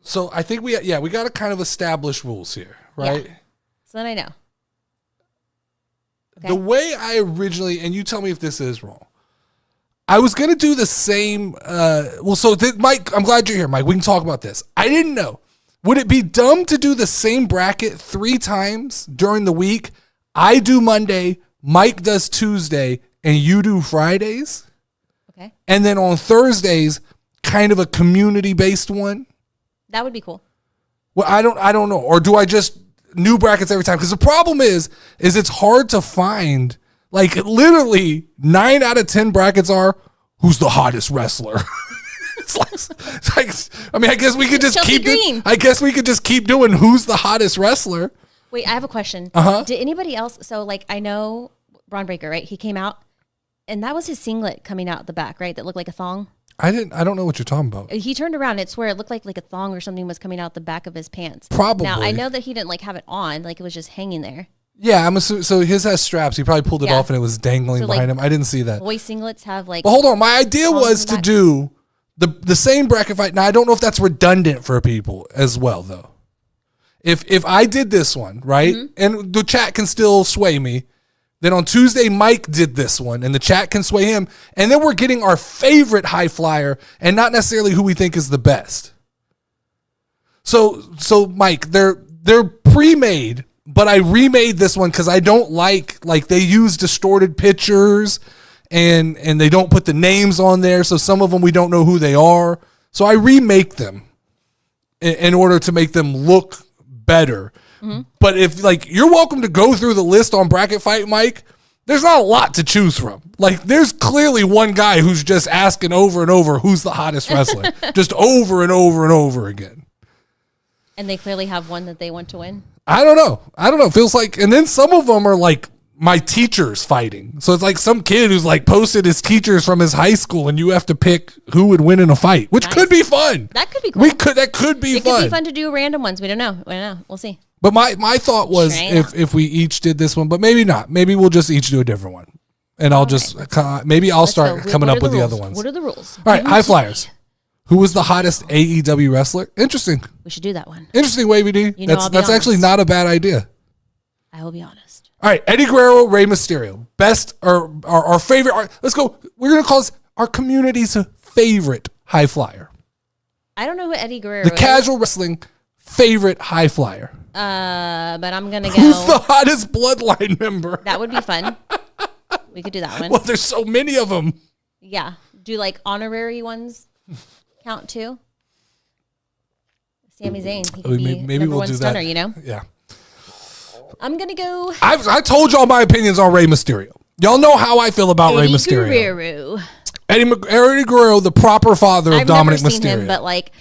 Speaker 1: So I think we got to kind of establish rules here, right? Yeah.
Speaker 2: So then I know. Okay.
Speaker 1: The way I originally, and you tell me if this is wrong, I was going to do the same. Mike, I'm glad you're here, Mike. We can talk about this. I didn't know. Would it be dumb to do the same bracket 3 times during the week? I do Monday, Mike does Tuesday, and you do Fridays?
Speaker 2: Okay. And
Speaker 1: then on Thursdays, kind of a community-based one?
Speaker 2: That would be cool.
Speaker 1: Well, I don't know. Or do I just new brackets every time? Because the problem is it's hard to find. Like, literally, 9 out of 10 brackets are, who's the hottest wrestler? it's like, I mean, I guess we could just keep doing who's the hottest wrestler.
Speaker 2: Wait, I have a question. Did anybody else, so like, I know Bron Breakker, right? He came out, and that was his singlet coming out the back, right? That looked like a thong.
Speaker 1: I don't know what you're talking about.
Speaker 2: He turned around. It's where it looked like a thong or something was coming out the back of his pants.
Speaker 1: Probably.
Speaker 2: Now, I know that he didn't like have it on, like it was just hanging there.
Speaker 1: Yeah, I'm assuming. So his has straps. He probably pulled it off and it was dangling behind him. I didn't see that.
Speaker 2: Boy singlets have like.
Speaker 1: But hold on. My idea was to do the same bracket fight. Now, I don't know if that's redundant for people as well, though. If I did this one, right, and the chat can still sway me, then on Tuesday, Mike did this one, and the chat can sway him, and then we're getting our favorite high flyer and not necessarily who we think is the best. So Mike, they're pre-made, but I remade this one because I don't like they use distorted pictures and they don't put the names on there, so some of them we don't know who they are. So I remake them in order to make them look better. But if you're welcome to go through the list on Bracket Fight, Mike, there's not a lot to choose from. Like, there's clearly one guy who's just asking over and over who's the hottest wrestler, just over and over and over again.
Speaker 2: And they clearly have one that they want to win.
Speaker 1: I don't know. It feels like, and then some of them are like my teachers fighting. So it's like some kid who's like posted his teachers from his high school, and you have to pick who would win in a fight, which could be fun.
Speaker 2: That could be cool.
Speaker 1: That could be fun.
Speaker 2: It could be fun to do random ones. We don't know. We'll see.
Speaker 1: But my thought was if we each did this one, but maybe not. Maybe we'll just each do a different one. And I'll start coming up with the other ones.
Speaker 2: What are the rules?
Speaker 1: All right, high flyers. Who was the hottest AEW wrestler? Interesting.
Speaker 2: We should do that one.
Speaker 1: Interesting, Wavy D. That's actually not a bad idea.
Speaker 2: I will be honest.
Speaker 1: All right, Eddie Guerrero, Rey Mysterio. Best or our favorite. Let's go. We're going to call this our community's favorite high flyer.
Speaker 2: I don't know who Eddie Guerrero is.
Speaker 1: The casual wrestling favorite high flyer.
Speaker 2: But I'm going to go.
Speaker 1: Who's the hottest bloodline member?
Speaker 2: That would be fun. We could do that one.
Speaker 1: Well, there's so many of them.
Speaker 2: Yeah. Do like honorary ones count too? Sami Zayn. He could be maybe we'll do stunner, that. You know?
Speaker 1: Yeah.
Speaker 2: I'm going to go.
Speaker 1: I told y'all my opinions on Rey Mysterio. Y'all know how I feel about Rey Mysterio.
Speaker 2: Guerrero.
Speaker 1: Eddie Guerrero, the proper father of Dominic Mysterio. I've never seen him,
Speaker 2: but like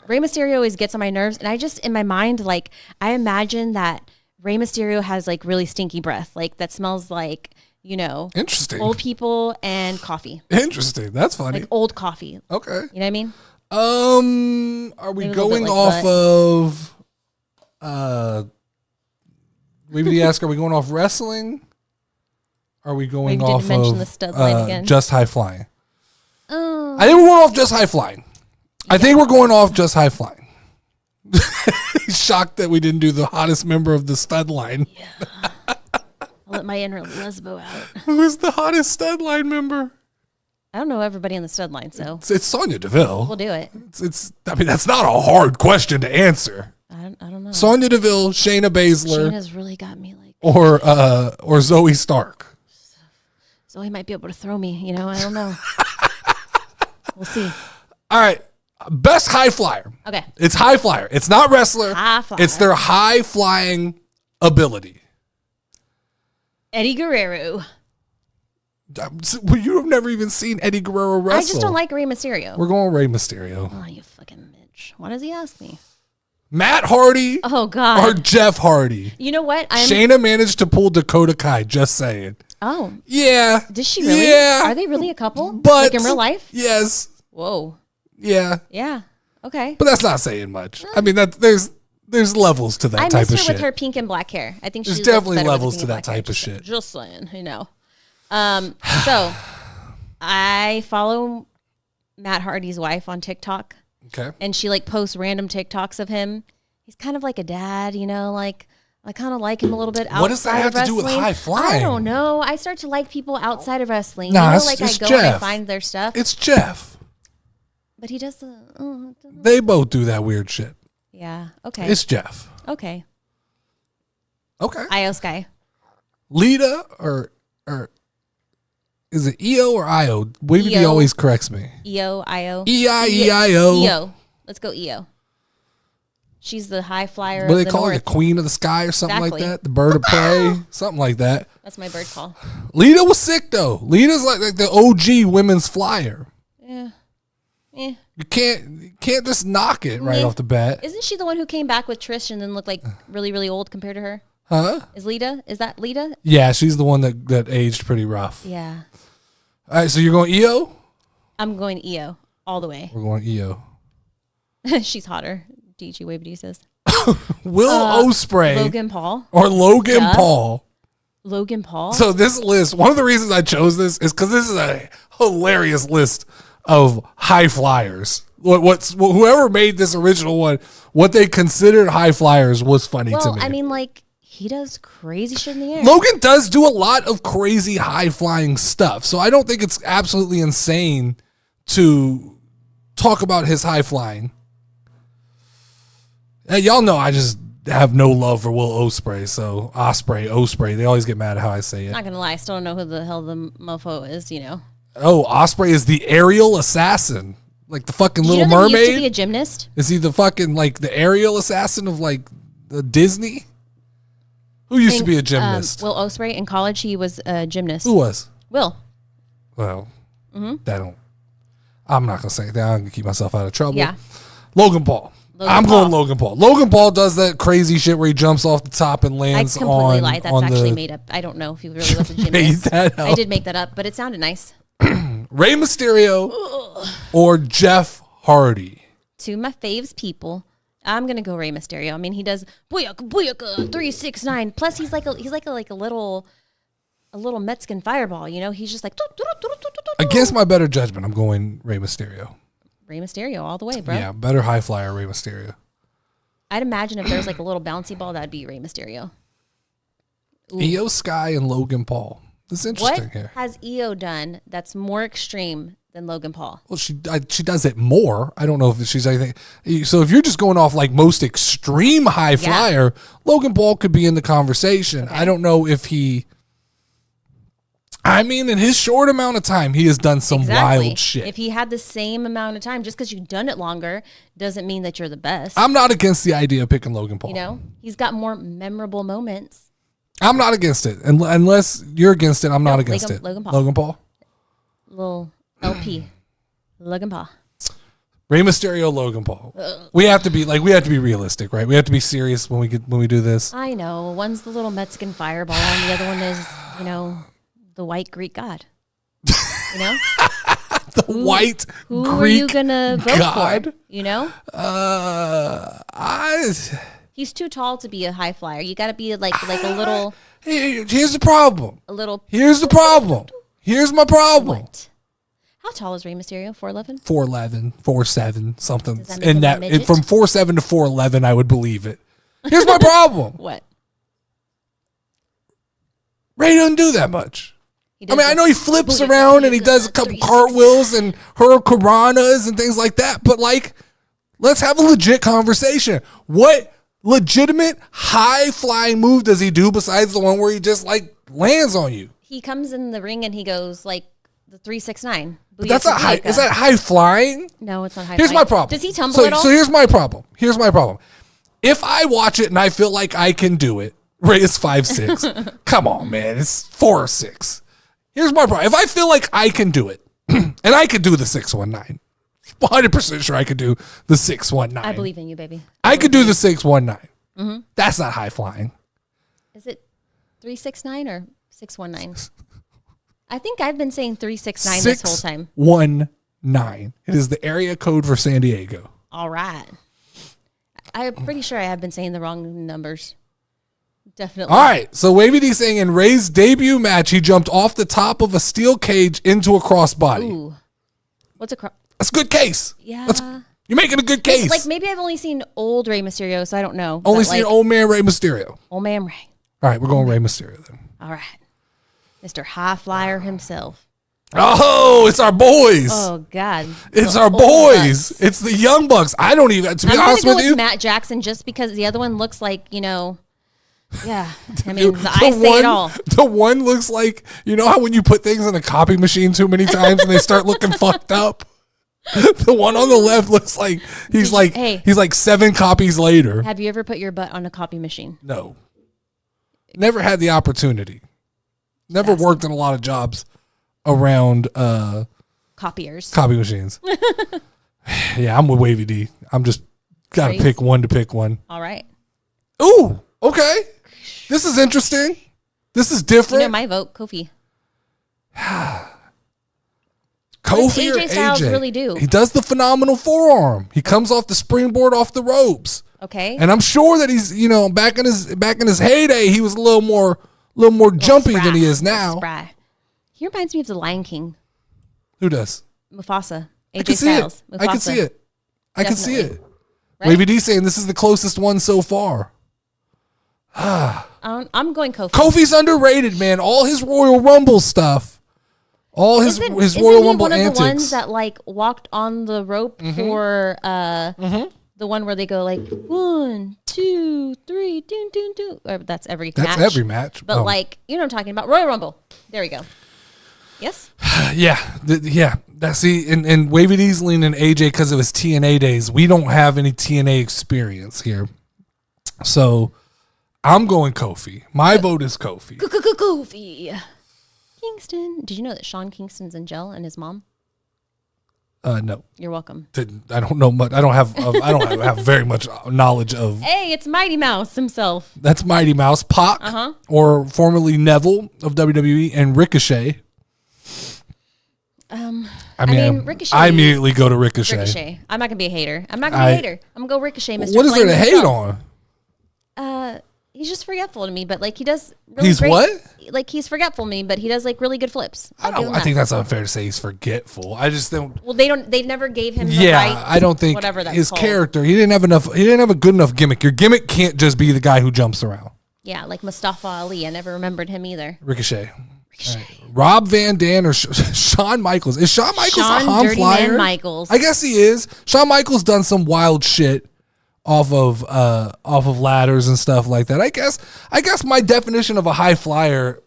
Speaker 2: Rey Mysterio always gets on my nerves, and I just in my mind like I imagine that Rey Mysterio has like really stinky breath, like that smells like
Speaker 1: interesting
Speaker 2: old people and coffee.
Speaker 1: Interesting, that's funny.
Speaker 2: Like old coffee.
Speaker 1: Okay,
Speaker 2: you know what I mean?
Speaker 1: Are we going off of? Maybe ask. Are we going off wrestling? Are we going off of the stud line again? Just high flying? I think we're going off just high flying. I think we're going off just high flying. He's shocked that we didn't do the hottest member of the stud line.
Speaker 2: Yeah. I'll let my inner lesbo out.
Speaker 1: Who's the hottest stud line member?
Speaker 2: I don't know everybody on the stud line, so
Speaker 1: it's Sonya Deville.
Speaker 2: We'll do it.
Speaker 1: I mean, that's not a hard question to answer.
Speaker 2: I don't know.
Speaker 1: Sonya Deville, Shayna Baszler.
Speaker 2: Shayna's really got me like.
Speaker 1: Or Zoe Stark.
Speaker 2: Zoe might be able to throw me. I don't know. We'll see.
Speaker 1: All right. Best high flyer.
Speaker 2: Okay.
Speaker 1: It's high flyer. It's not wrestler.
Speaker 2: High flyer.
Speaker 1: It's their high flying ability.
Speaker 2: Eddie Guerrero.
Speaker 1: You have never even seen Eddie Guerrero wrestle.
Speaker 2: I just don't like Rey Mysterio.
Speaker 1: We're going Rey Mysterio.
Speaker 2: Oh, you fucking bitch. Why does he ask me?
Speaker 1: Matt Hardy.
Speaker 2: Oh, God.
Speaker 1: Or Jeff Hardy.
Speaker 2: You know what?
Speaker 1: Shayna managed to pull Dakota Kai, just saying.
Speaker 2: Oh.
Speaker 1: Yeah.
Speaker 2: Does she really?
Speaker 1: Yeah.
Speaker 2: Are they really a couple?
Speaker 1: But,
Speaker 2: like in real life?
Speaker 1: Yes.
Speaker 2: Whoa.
Speaker 1: Yeah.
Speaker 2: Yeah. Okay.
Speaker 1: But that's not saying much. I mean, there's levels to that type of shit. I miss her
Speaker 2: with her pink and black hair. I think
Speaker 1: there's definitely levels to that type of shit.
Speaker 2: Just saying, So I follow Matt Hardy's wife on TikTok.
Speaker 1: Okay.
Speaker 2: And she like posts random TikToks of him. He's kind of like a dad, like I kind of like him a little bit outside of wrestling. What does that have to do with
Speaker 1: high flying?
Speaker 2: I don't know. I start to like people outside of wrestling.
Speaker 1: Nah,
Speaker 2: like I go
Speaker 1: Jeff.
Speaker 2: and I find their stuff.
Speaker 1: It's Jeff.
Speaker 2: But he does the...
Speaker 1: They both do that weird shit.
Speaker 2: Yeah. Okay.
Speaker 1: It's Jeff.
Speaker 2: Okay.
Speaker 1: Io
Speaker 2: Sky.
Speaker 1: Lita or is it EO or IO? Wavy always corrects me.
Speaker 2: EO, IO.
Speaker 1: E-I-E-I-O.
Speaker 2: EO. Let's go EO. She's the high flyer.
Speaker 1: What do they call her? The queen of the sky or something like that? The bird of prey? Something like that.
Speaker 2: That's my bird call.
Speaker 1: Lita was sick though. Lita's like the OG women's flyer.
Speaker 2: Yeah.
Speaker 1: You can't just knock it right off the bat.
Speaker 2: Isn't she the one who came back with Trish and then looked like really, really old compared to her?
Speaker 1: Huh?
Speaker 2: Is that Lita?
Speaker 1: Yeah, she's the one that aged pretty rough.
Speaker 2: Yeah.
Speaker 1: All right, so you're going EO?
Speaker 2: I'm going EO all the way.
Speaker 1: We're going EO.
Speaker 2: She's hotter, DG Wavy says.
Speaker 1: Will Ospreay.
Speaker 2: Logan Paul.
Speaker 1: Or Logan Paul.
Speaker 2: Logan Paul.
Speaker 1: So this list, one of the reasons I chose this is because this is a hilarious list of high flyers. Whoever made this original one, what they considered high flyers was funny to me.
Speaker 2: Well, I mean, like, he does crazy shit in the air.
Speaker 1: Logan does do a lot of crazy high flying stuff. So I don't think it's absolutely insane to talk about his high flying. Y'all know I just have no love for Will Ospreay. So Ospreay, they always get mad at how I say it.
Speaker 2: Not gonna lie, I still don't know who the hell the mofo is,
Speaker 1: Oh, Ospreay is the aerial assassin. Like the fucking Little Mermaid.
Speaker 2: He used to be a gymnast?
Speaker 1: Is he the fucking like the aerial assassin of like the Disney? Who used to be a gymnast?
Speaker 2: Will Ospreay in college, he was a gymnast.
Speaker 1: Who was?
Speaker 2: Will.
Speaker 1: Well, I'm not gonna say that. I'm gonna keep myself out of trouble.
Speaker 2: Yeah.
Speaker 1: Logan Paul. Going Logan Paul. Logan Paul does that crazy shit where he jumps off the top and lands on. I completely lied.
Speaker 2: That's actually made up. I don't know if he really was a gymnast. I did make that up, but it sounded nice.
Speaker 1: Rey Mysterio or Jeff Hardy.
Speaker 2: Two of my faves people. I'm gonna go Rey Mysterio. I mean, he does booyaka booyaka 369. Plus, he's like a little Mexican fireball. He's just like.
Speaker 1: Against my better judgment, I'm going Rey Mysterio.
Speaker 2: Rey Mysterio all the way, bro.
Speaker 1: Yeah, better high flyer Rey Mysterio.
Speaker 2: I'd imagine if there's like a little bouncy ball, that'd be Rey Mysterio.
Speaker 1: Io Sky and Logan Paul. This is interesting here.
Speaker 2: What has Io done that's more extreme than Logan Paul?
Speaker 1: Well, she does it more. I don't know if she's anything. So if you're just going off like most extreme high flyer, Logan Paul could be in the conversation. Okay. I don't know if he. I mean, in his short amount of time, he has done some wild shit.
Speaker 2: If he had the same amount of time, just because you've done it longer doesn't mean that you're the best.
Speaker 1: I'm not against the idea of picking Logan Paul.
Speaker 2: He's got more memorable moments.
Speaker 1: I'm not against it. Unless you're against it, I'm not against it.
Speaker 2: Logan Paul.
Speaker 1: Logan Paul?
Speaker 2: Little LP. Logan Paul.
Speaker 1: Rey Mysterio, Logan Paul. We have to be realistic, right? We have to be serious when we do this.
Speaker 2: I know. One's the little Mexican fireball, and the other one is, the white Greek god.
Speaker 1: White
Speaker 2: who
Speaker 1: Greek
Speaker 2: are you gonna vote
Speaker 1: god?
Speaker 2: For? He's too tall to be a high flyer. You got to be like a little.
Speaker 1: Here's the problem. Here's my problem.
Speaker 2: What? How tall is Rey Mysterio? 4'11"?
Speaker 1: 4'11", 4'7", something.
Speaker 2: Does that make him a midget?
Speaker 1: From 4'7" to 4'11", I would believe it. Here's my problem.
Speaker 2: What?
Speaker 1: Ray doesn't do that much. I know he flips around and he does a couple cartwheels and hurricanranas and things like that, but let's have a legit conversation. What legitimate high-flying move does he do besides the one where he just lands on you?
Speaker 2: He comes in the ring and he goes the 369.
Speaker 1: But that's not high. Is that high flying?
Speaker 2: No, it's not high.
Speaker 1: Here's
Speaker 2: flying.
Speaker 1: my problem.
Speaker 2: Does he tumble at all?
Speaker 1: So here's my problem. If I watch it and I feel like I can do it, Ray is 5'6". Come on, man. It's 4'6". Here's my problem. If I feel like I can do it, and I could do the 619, 100% sure I could do the 619.
Speaker 2: I believe in you, baby.
Speaker 1: I could do the 619. Mm-hmm. That's not high flying.
Speaker 2: Is it 369 or 619? I think I've been saying 369 this whole time.
Speaker 1: 619. It is the area code for San Diego.
Speaker 2: All right. I'm pretty sure I have been saying the wrong numbers. Definitely.
Speaker 1: All right. So Wavy D saying in Ray's debut match, he jumped off the top of a steel cage into a crossbody.
Speaker 2: Ooh. What's a cross?
Speaker 1: That's a good case.
Speaker 2: Yeah.
Speaker 1: You're making a good case.
Speaker 2: Maybe I've only seen old Rey Mysterio, so I don't know.
Speaker 1: Only seen old man Rey Mysterio.
Speaker 2: Old man Rey.
Speaker 1: All right. We're going Rey Mysterio then.
Speaker 2: All right. Mr. High Flyer himself.
Speaker 1: Oh, it's our boys.
Speaker 2: Oh, God.
Speaker 1: It's our boys. Bucks. It's the Young Bucks. I don't even, to be honest with you.
Speaker 2: Matt Jackson, just because the other one looks like, yeah. I mean, I say it all.
Speaker 1: The one looks like, how when you put things in a copy machine too many times and they start looking fucked up? The one on the left looks like he's like 7 copies later.
Speaker 2: Have you ever put your butt on a copy machine?
Speaker 1: No. Never had the opportunity. Never worked in a lot of jobs around
Speaker 2: copiers.
Speaker 1: Copy machines. Yeah, I'm with Wavy D. I'm just got to pick one.
Speaker 2: All right.
Speaker 1: Ooh, okay. This is interesting. This is different.
Speaker 2: My vote, Kofi.
Speaker 1: Kofi or
Speaker 2: AJ Styles
Speaker 1: AJ?
Speaker 2: Really do.
Speaker 1: He does the phenomenal forearm. He comes off the springboard off the ropes.
Speaker 2: Okay.
Speaker 1: And I'm sure that he's, back in his heyday, he was a little more jumpy than he is now.
Speaker 2: Spry. He reminds me of the Lion King.
Speaker 1: Who does?
Speaker 2: Mufasa. AJ Styles.
Speaker 1: I can see it. I can see it. Right? Wavy D saying this is the closest one so far.
Speaker 2: I'm going Kofi.
Speaker 1: Kofi's underrated, man. All his Royal Rumble stuff. All his Royal Rumble antics.
Speaker 2: One of the ones that walked on the rope for the one where they go 1, 2, 3, doon, doon, doon. Or that's every match.
Speaker 1: That's every match.
Speaker 2: But you know what I'm talking about. Royal Rumble. There we go. Yes?
Speaker 1: Yeah. And Wavy D's leaning AJ because of his TNA days. We don't have any TNA experience here. So I'm going Kofi. My vote is Kofi.
Speaker 2: Kofi. Kingston. Did you know that Sean Kingston's in jail and his mom?
Speaker 1: No.
Speaker 2: You're welcome.
Speaker 1: I don't know much. I don't have very much knowledge of.
Speaker 2: Hey, it's Mighty Mouse himself.
Speaker 1: That's Mighty Mouse. Pac, or formerly Neville of WWE, and Ricochet. I mean, Ricochet. I immediately go to Ricochet.
Speaker 2: I'm not gonna be a hater. I'm gonna go Ricochet. Mr.
Speaker 1: What is there to hate on?
Speaker 2: He's just forgetful to me, but he does. Really
Speaker 1: he's
Speaker 2: great,
Speaker 1: what?
Speaker 2: He's forgetful to me, but he does really good flips.
Speaker 1: I think that's unfair to say he's forgetful. I just don't.
Speaker 2: Well, they never gave him. The right,
Speaker 1: I don't think
Speaker 2: whatever that's
Speaker 1: his
Speaker 2: called.
Speaker 1: character. He didn't have a good enough gimmick. Your gimmick can't just be the guy who jumps around.
Speaker 2: Yeah, like Mustafa Ali. I never remembered him either.
Speaker 1: Ricochet. Right. Rob Van Dam or Shawn Michaels. Is Shawn Michaels a high flyer?
Speaker 2: Man Michaels.
Speaker 1: I guess he is. Shawn Michaels done some wild shit off of ladders and stuff like that. I guess my definition of a high flyer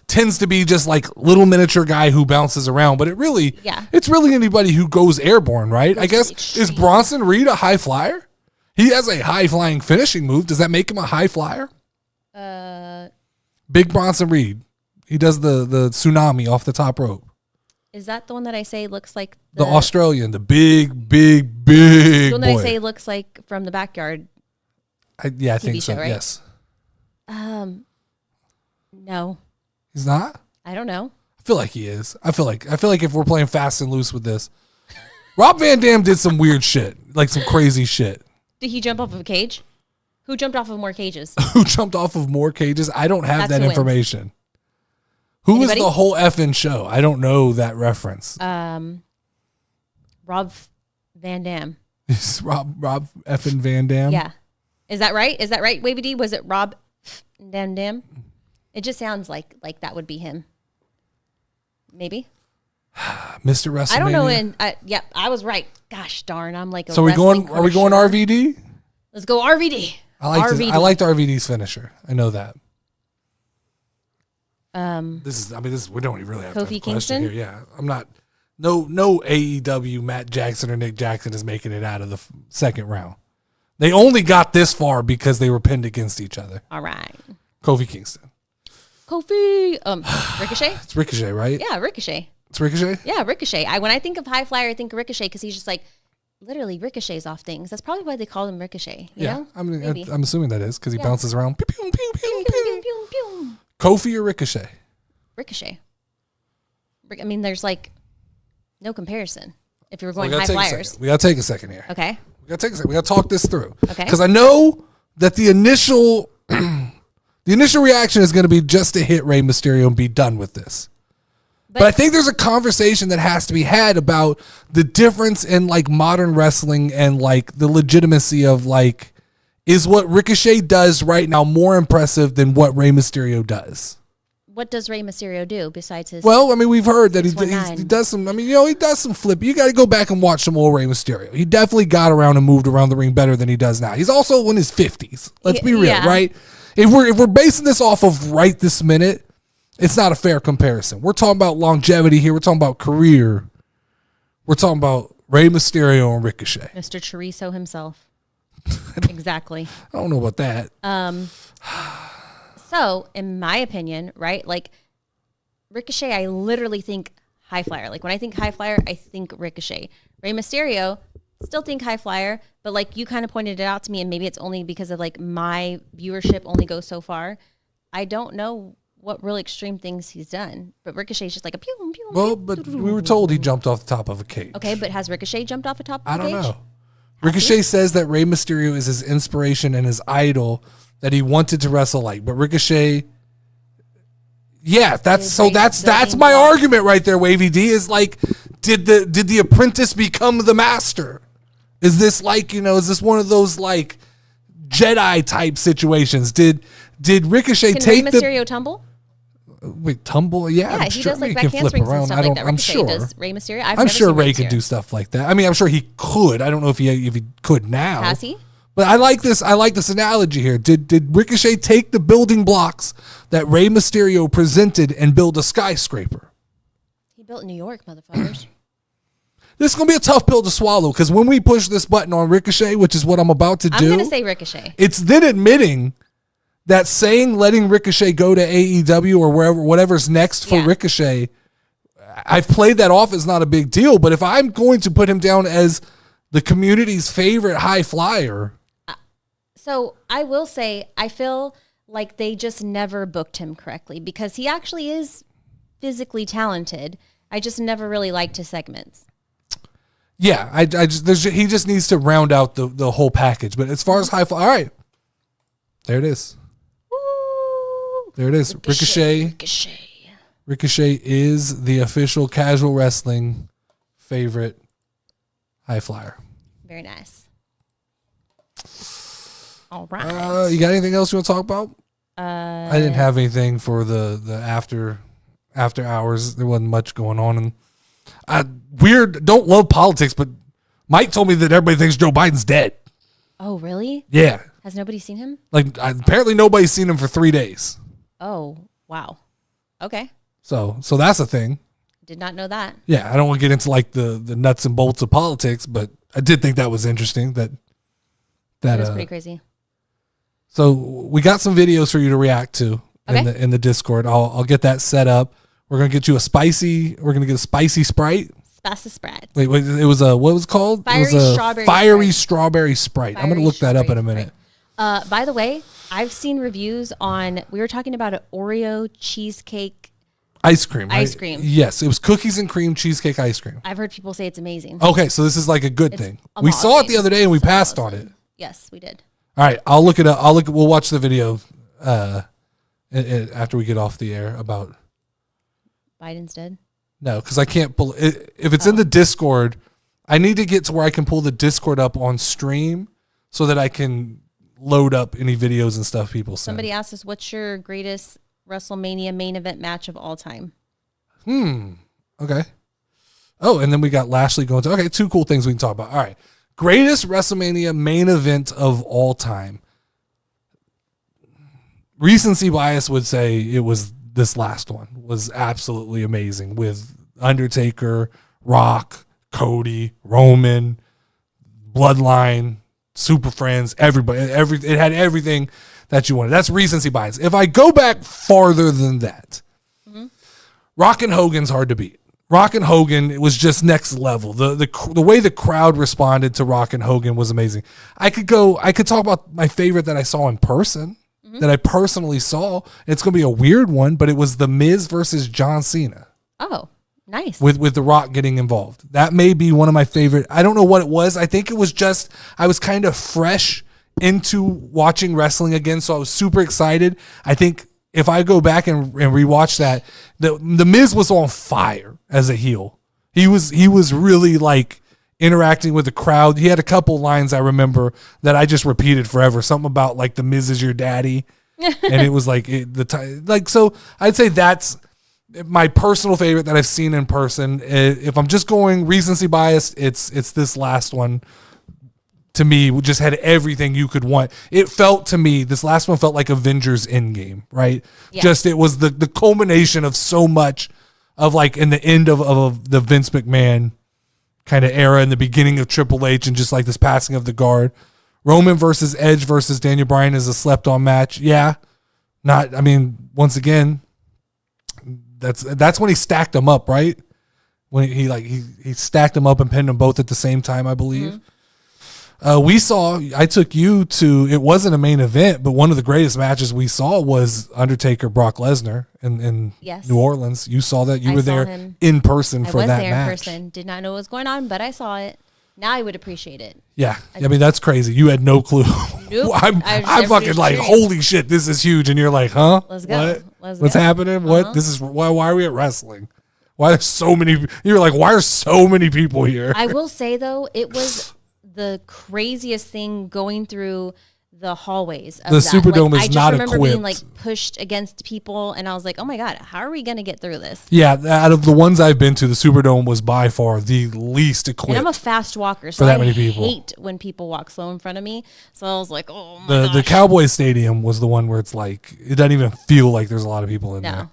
Speaker 1: tends to be just little miniature guy who bounces around, but it's really anybody who goes airborne, right? I guess is Bronson Reed a high flyer? He has a high flying finishing move. Does that make him a high flyer?
Speaker 2: Uh
Speaker 1: Big Bronson Reed. He does the tsunami off the top rope.
Speaker 2: Is that the one that I say looks like
Speaker 1: the Australian, the big the one that
Speaker 2: I say looks like from the backyard?
Speaker 1: I think so. Right? Yes.
Speaker 2: No.
Speaker 1: He's not?
Speaker 2: I don't know.
Speaker 1: I feel like he is. I feel like if we're playing fast and loose with this, Rob Van Dam did some weird shit, like some crazy shit.
Speaker 2: Did he jump off of a cage? Who jumped off of more cages?
Speaker 1: Who jumped off of more cages? I don't have that information. Who is the whole effing show? I don't know that reference.
Speaker 2: Rob Van Dam.
Speaker 1: Rob effing Van Dam?
Speaker 2: Yeah. Is that right? Wavy D? Was it Rob Van Dam? It just sounds like that would be him. Maybe.
Speaker 1: Mr. WrestleMania.
Speaker 2: I don't know. And I was right. Gosh darn, I'm like a
Speaker 1: So are we going RVD?
Speaker 2: Let's go RVD.
Speaker 1: I liked RVD's finisher. I know that. This is we don't really have
Speaker 2: Kofi
Speaker 1: to question here. Yeah, I'm not. No AEW Matt Jackson or Nick Jackson is making it out of the second round. They only got this far because they were pinned against each other.
Speaker 2: All right.
Speaker 1: Kofi Kingston.
Speaker 2: Ricochet.
Speaker 1: It's Ricochet, right?
Speaker 2: Yeah, Ricochet.
Speaker 1: It's Ricochet.
Speaker 2: Yeah, Ricochet. When I think of high flyer, I think of Ricochet because he's just like literally ricochets off things. That's probably why they call him Ricochet. You know?
Speaker 1: I'm assuming that is because he bounces around. Pew, pew, pew, pew,
Speaker 2: pew, pew, pew.
Speaker 1: Kofi or Ricochet?
Speaker 2: Ricochet. I mean, there's like no comparison if you were going high flyers.
Speaker 1: We got to take a second here.
Speaker 2: Okay.
Speaker 1: We got to talk this through.
Speaker 2: Okay.
Speaker 1: Because I know that the initial reaction is going to be just to hit Rey Mysterio and be done with this. But I think there's a conversation that has to be had about the difference in like modern wrestling and like the legitimacy of like, is what Ricochet does right now more impressive than what Rey Mysterio does?
Speaker 2: What does Rey Mysterio do besides his?
Speaker 1: Well, I mean, we've heard that he does some. I mean, he does some flip. You got to go back and watch some old Rey Mysterio. He definitely got around and moved around the ring better than he does now. He's also in his 50s. Let's be real, right? If we're basing this off of right this minute, it's not a fair comparison. We're talking about longevity here. We're talking about career. We're talking about Rey Mysterio and Ricochet.
Speaker 2: Mr. Chorizo himself. Exactly.
Speaker 1: I don't know about that.
Speaker 2: So, in my opinion, right, like Ricochet, I literally think high flyer. Like when I think high flyer, I think Ricochet. Rey Mysterio, still think high flyer, but like you kind of pointed it out to me, and maybe it's only because of like my viewership only goes so far. I don't know what real extreme things he's done, but Ricochet's just like a pew, pew.
Speaker 1: Well, but we were told he jumped off the top of a cage.
Speaker 2: Okay, but has Ricochet jumped off the top of a cage?
Speaker 1: I don't know. Ricochet says that Rey Mysterio is his inspiration and his idol that he wanted to wrestle like, but Ricochet, that's my argument right there. Wavy D is like, did the apprentice become the master? Is this like, is this one of those like Jedi type situations? Did Ricochet take
Speaker 2: Rey Mysterio tumble?
Speaker 1: Wait, tumble? Yeah,
Speaker 2: he does like back handsprings and stuff like that.
Speaker 1: I'm sure.
Speaker 2: Does Rey Mysterio?
Speaker 1: I'm sure Rey can do stuff like that. I mean, I'm sure he could. I don't know if he could now.
Speaker 2: Has he?
Speaker 1: But I like this analogy here. Did Ricochet take the building blocks that Rey Mysterio presented and build a skyscraper?
Speaker 2: He built New York, motherfuckers.
Speaker 1: This is going to be a tough pill to swallow because when we push this button on Ricochet, which is what I'm about to do.
Speaker 2: I'm going to say Ricochet.
Speaker 1: It's then admitting that letting Ricochet go to AEW or whatever's next for Ricochet, I've played that off as not a big deal. But if I'm going to put him down as the community's favorite high flyer.
Speaker 2: So I will say, I feel like they just never booked him correctly because he actually is physically talented. I just never really liked his segments.
Speaker 1: Yeah, he just needs to round out the whole package. But as far as high flyer, all right, there it is.
Speaker 2: Woo!
Speaker 1: There it is. Ricochet is the official casual wrestling favorite high flyer.
Speaker 2: Very nice. All right.
Speaker 1: You got anything else you want to talk about? I didn't have anything for the after hours. There wasn't much going on, and don't love politics, but Mike told me that everybody thinks Joe Biden's dead.
Speaker 2: Oh, really?
Speaker 1: Yeah.
Speaker 2: Has nobody seen him?
Speaker 1: Like apparently nobody's seen him for 3 days.
Speaker 2: Oh, wow. Okay.
Speaker 1: So that's a thing.
Speaker 2: Did not know that.
Speaker 1: Yeah, I don't want to get into like the nuts and bolts of politics, but I did think that was interesting. That
Speaker 2: was pretty crazy.
Speaker 1: So we got some videos for you to react to in the Discord. I'll get that set up. We're gonna get you a spicy. We're gonna get a spicy Sprite.
Speaker 2: Spicy Sprite.
Speaker 1: Wait, it was a what was it called? Fiery strawberry Sprite. I'm gonna look that up in a minute.
Speaker 2: By the way, I've seen reviews on. We were talking about an Oreo cheesecake
Speaker 1: ice cream.
Speaker 2: Ice cream.
Speaker 1: Yes, it was cookies and cream cheesecake ice cream.
Speaker 2: I've heard people say it's amazing.
Speaker 1: Okay, so this is like a good thing. We saw it the other day and we passed on it.
Speaker 2: Yes, we did.
Speaker 1: All right, I'll look it up. We'll watch the video after we get off the air about
Speaker 2: Biden's dead.
Speaker 1: No, because I can't pull it. If it's in the Discord, I need to get to where I can pull the Discord up on stream so that I can load up any videos and stuff people send.
Speaker 2: Somebody asked us, what's your greatest WrestleMania main event match of all time?
Speaker 1: Okay. Oh, and then we got Lashley going to, okay, 2 cool things we can talk about. All right. Greatest WrestleMania main event of all time. Recency bias would say it was this last one was absolutely amazing with Undertaker, Rock, Cody, Roman, Bloodline, Super Friends, everybody. It had everything that you wanted. That's recency bias. If I go back farther than that, Rock and Hogan's hard to beat. Rock and Hogan, it was just next level. The way the crowd responded to Rock and Hogan was amazing. I could talk about my favorite that I saw in person. That I personally saw. It's going to be a weird one, but it was The Miz versus John Cena.
Speaker 2: Oh, nice.
Speaker 1: With The Rock getting involved. That may be one of my favorite. I don't know what it was. I think it was just, I was kind of fresh into watching wrestling again, so I was super excited. I think if I go back and rewatch that, the Miz was on fire as a heel. He was really like interacting with the crowd. He had a couple lines I remember that I just repeated forever. Something about like the Miz is your daddy, and it was like so. I'd say that's my personal favorite that I've seen in person. If I'm just going recency bias, it's this last one. To me, just had everything you could want. It felt to me, this last one felt like Avengers Endgame, right? Yeah. Just it was the culmination of so much of like in the end of the Vince McMahon kind of era and the beginning of Triple H and just like this passing of the guard. Roman versus Edge versus Daniel Bryan is a slept on match. Yeah. Once again, that's when he stacked them up, right? When he stacked them up and pinned them both at the same time, I believe. Mm-hmm. I took you to, it wasn't a main event, but one of the greatest matches we saw was Undertaker Brock Lesnar in New Orleans. You saw that. You were there in person for that match. I was there in person.
Speaker 2: Did not know what was going on, but I saw it. Now I would appreciate it.
Speaker 1: Yeah. That's crazy. You had no clue.
Speaker 2: Nope.
Speaker 1: I'm fucking like, holy shit, this is huge. And you're like, huh?
Speaker 2: Let's go.
Speaker 1: What's happening? What? This is why are we at wrestling? Why are so many? You're like, why are so many people here?
Speaker 2: I will say though, it was the craziest thing going through the hallways of
Speaker 1: the Superdome is not equipped. I just remember being
Speaker 2: like pushed against people, and I was like, oh my God, how are we going to get through this?
Speaker 1: Yeah, out of the ones I've been to, the Superdome was by far the least equipped.
Speaker 2: And I'm a fast walker, so I hate when people walk slow in front of me. So I was like, oh my gosh.
Speaker 1: The Cowboys Stadium was the one where it's like, it doesn't even feel like there's a lot of people in there.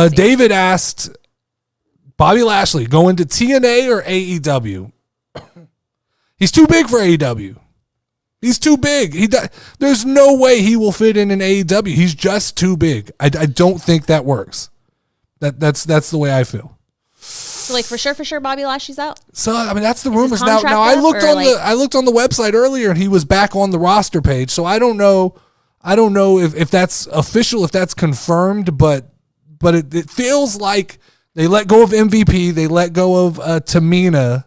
Speaker 1: David asked, Bobby Lashley, going to TNA or AEW? He's too big for AEW. He's too big. There's no way he will fit in AEW. He's just too big. I don't think that works. That's the way I feel.
Speaker 2: So like for sure, Bobby Lashley's out.
Speaker 1: So that's the rumors now. Now I looked on the website earlier and he was back on the roster page. So I don't know if that's official, if that's confirmed, but it feels like they let go of MVP, they let go of Tamina.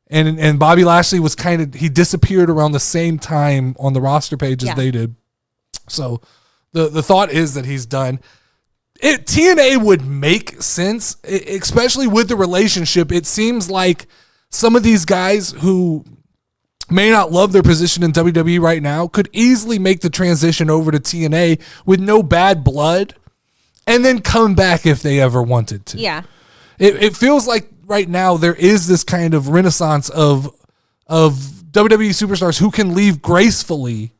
Speaker 1: And Bobby Lashley was he disappeared around the same time on the roster page as they did. So the thought is that he's done. TNA would make sense, especially with the relationship. It seems like some of these guys who may not love their position in WWE right now could easily make the transition over to TNA with no bad blood and then come back if they ever wanted to.
Speaker 2: Yeah.
Speaker 1: It feels like right now there is this kind of renaissance of WWE superstars who can leave gracefully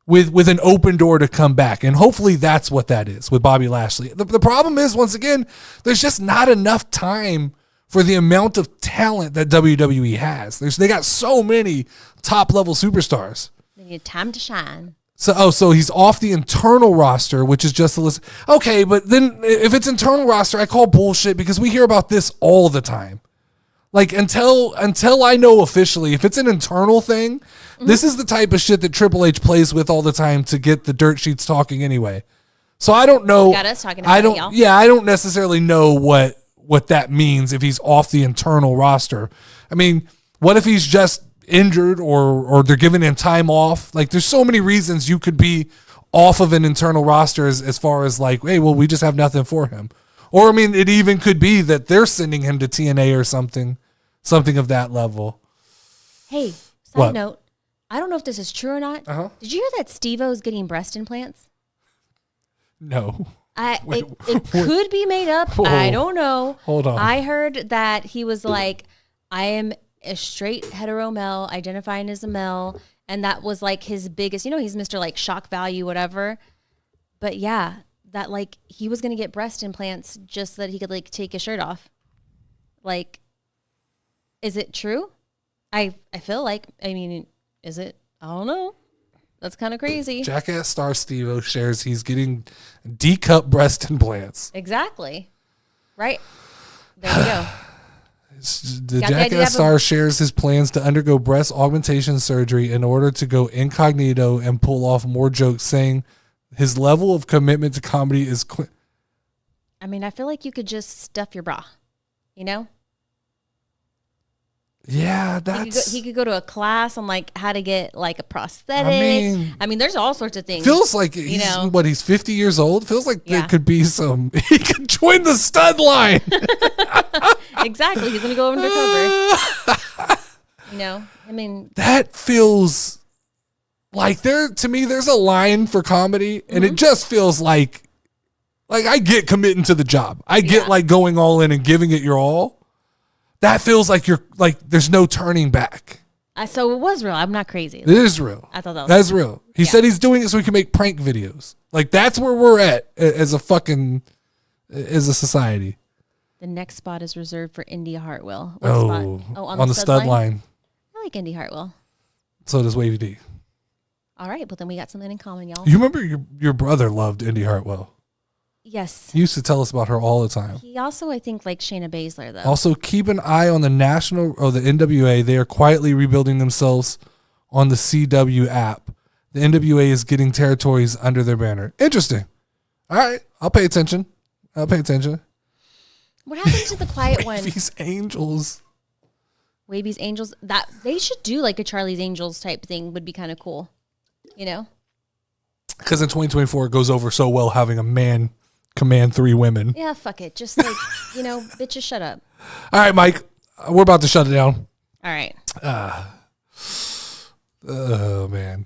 Speaker 1: with an open door to come back. And hopefully that's what that is with Bobby Lashley. The problem is, once again, there's just not enough time for the amount of talent that WWE has. They got so many top-level superstars.
Speaker 2: They need time to shine.
Speaker 1: So he's off the internal roster, which is just a list. Okay, but then if it's internal roster, I call bullshit because we hear about this all the time. Like until I know officially, if it's an internal thing, this is the type of shit that Triple H plays with all the time to get the dirt sheets talking anyway. So I don't know.
Speaker 2: Got us talking about y'all.
Speaker 1: Yeah, I don't necessarily know what that means if he's off the internal roster. I mean, what if he's just injured or they're giving him time off? Like there's so many reasons you could be off of an internal roster as far as like, hey, well, we just have nothing for him. Or, I mean, it even could be that they're sending him to TNA or something of that level.
Speaker 2: Hey, side note, I don't know if this is true or not. Did you hear that Steve-O's getting breast implants?
Speaker 1: No.
Speaker 2: It could be made up. Whoa. I don't know.
Speaker 1: Hold on.
Speaker 2: I heard that he was like, I am a straight hetero male, identifying as a male, and that was like his biggest, he's Mr. like shock value, whatever. But yeah, that like he was going to get breast implants just so that he could like take his shirt off. Like, is it true? I feel like, is it? I don't know. That's kind of crazy.
Speaker 1: Jackass star Steve-O shares he's getting D-cup breast implants.
Speaker 2: Exactly. Right. There you go.
Speaker 1: The Jackass star shares his plans to undergo breast augmentation surgery in order to go incognito and pull off more jokes, saying his level of commitment to comedy is...
Speaker 2: I feel like you could just stuff your bra,
Speaker 1: Yeah, that's...
Speaker 2: He could go to a class on like how to get like a prosthetic. There's all sorts of things.
Speaker 1: Feels like he's 50 years old. Feels like there could be some... He could join the stud line.
Speaker 2: Exactly. He's going to go undercover.
Speaker 1: That feels like to me, there's a line for comedy, and it just feels like I get committing to the job. I get like going all in and giving it your all. That feels like you're like, there's no turning back.
Speaker 2: So it was real. I'm not crazy.
Speaker 1: It is real.
Speaker 2: I thought
Speaker 1: that's real. He said he's doing it so he can make prank videos. Like that's where we're at as a society.
Speaker 2: The next spot is reserved for Indy Hartwell.
Speaker 1: What spot? Oh, on the stud line.
Speaker 2: I like Indy Hartwell.
Speaker 1: So does Wavy D.
Speaker 2: All right, but then we got something in common, y'all.
Speaker 1: You remember your brother loved Indy Hartwell.
Speaker 2: Yes.
Speaker 1: He used to tell us about her all the time.
Speaker 2: He also, I think, liked Shayna Baszler, though.
Speaker 1: Also, keep an eye on the the NWA. They are quietly rebuilding themselves on the CW app. The NWA is getting territories under their banner. Interesting. All right. I'll pay attention.
Speaker 2: What happened to the quiet one?
Speaker 1: Wavy's Angels.
Speaker 2: Wavy's Angels. That they should do like a Charlie's Angels type thing. Would be kind of cool.
Speaker 1: Because in 2024, it goes over so well having a man command 3 women.
Speaker 2: Yeah, fuck it. Just like, bitches, shut up.
Speaker 1: All right, Mike. We're about to shut it down.
Speaker 2: All right.
Speaker 1: Oh, man.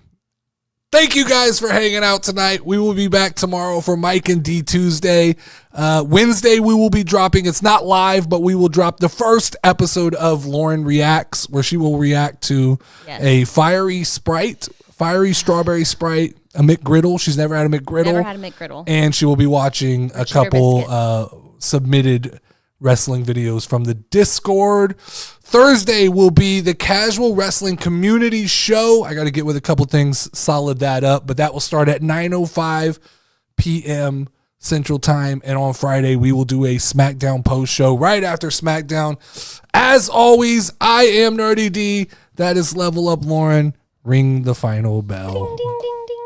Speaker 1: Thank you guys for hanging out tonight. We will be back tomorrow for Mike and D Tuesday. Wednesday, we will be dropping, it's not live, but we will drop the first episode of Lauren Reacts, where she will react to a fiery strawberry Sprite, a McGriddle. She's never had a McGriddle.
Speaker 2: Never had a McGriddle.
Speaker 1: And she will be watching a couple submitted wrestling videos from the Discord. Thursday will be the Casual Wrestling Community Show. I got to get with a couple things, solid that up, but that will start at 9:05 p.m. Central Time. And on Friday, we will do a SmackDown post show right after SmackDown. As always, I am Nerdy D. That is Level Up Lauren. Ring the final bell.
Speaker 2: Ding, ding, ding, ding.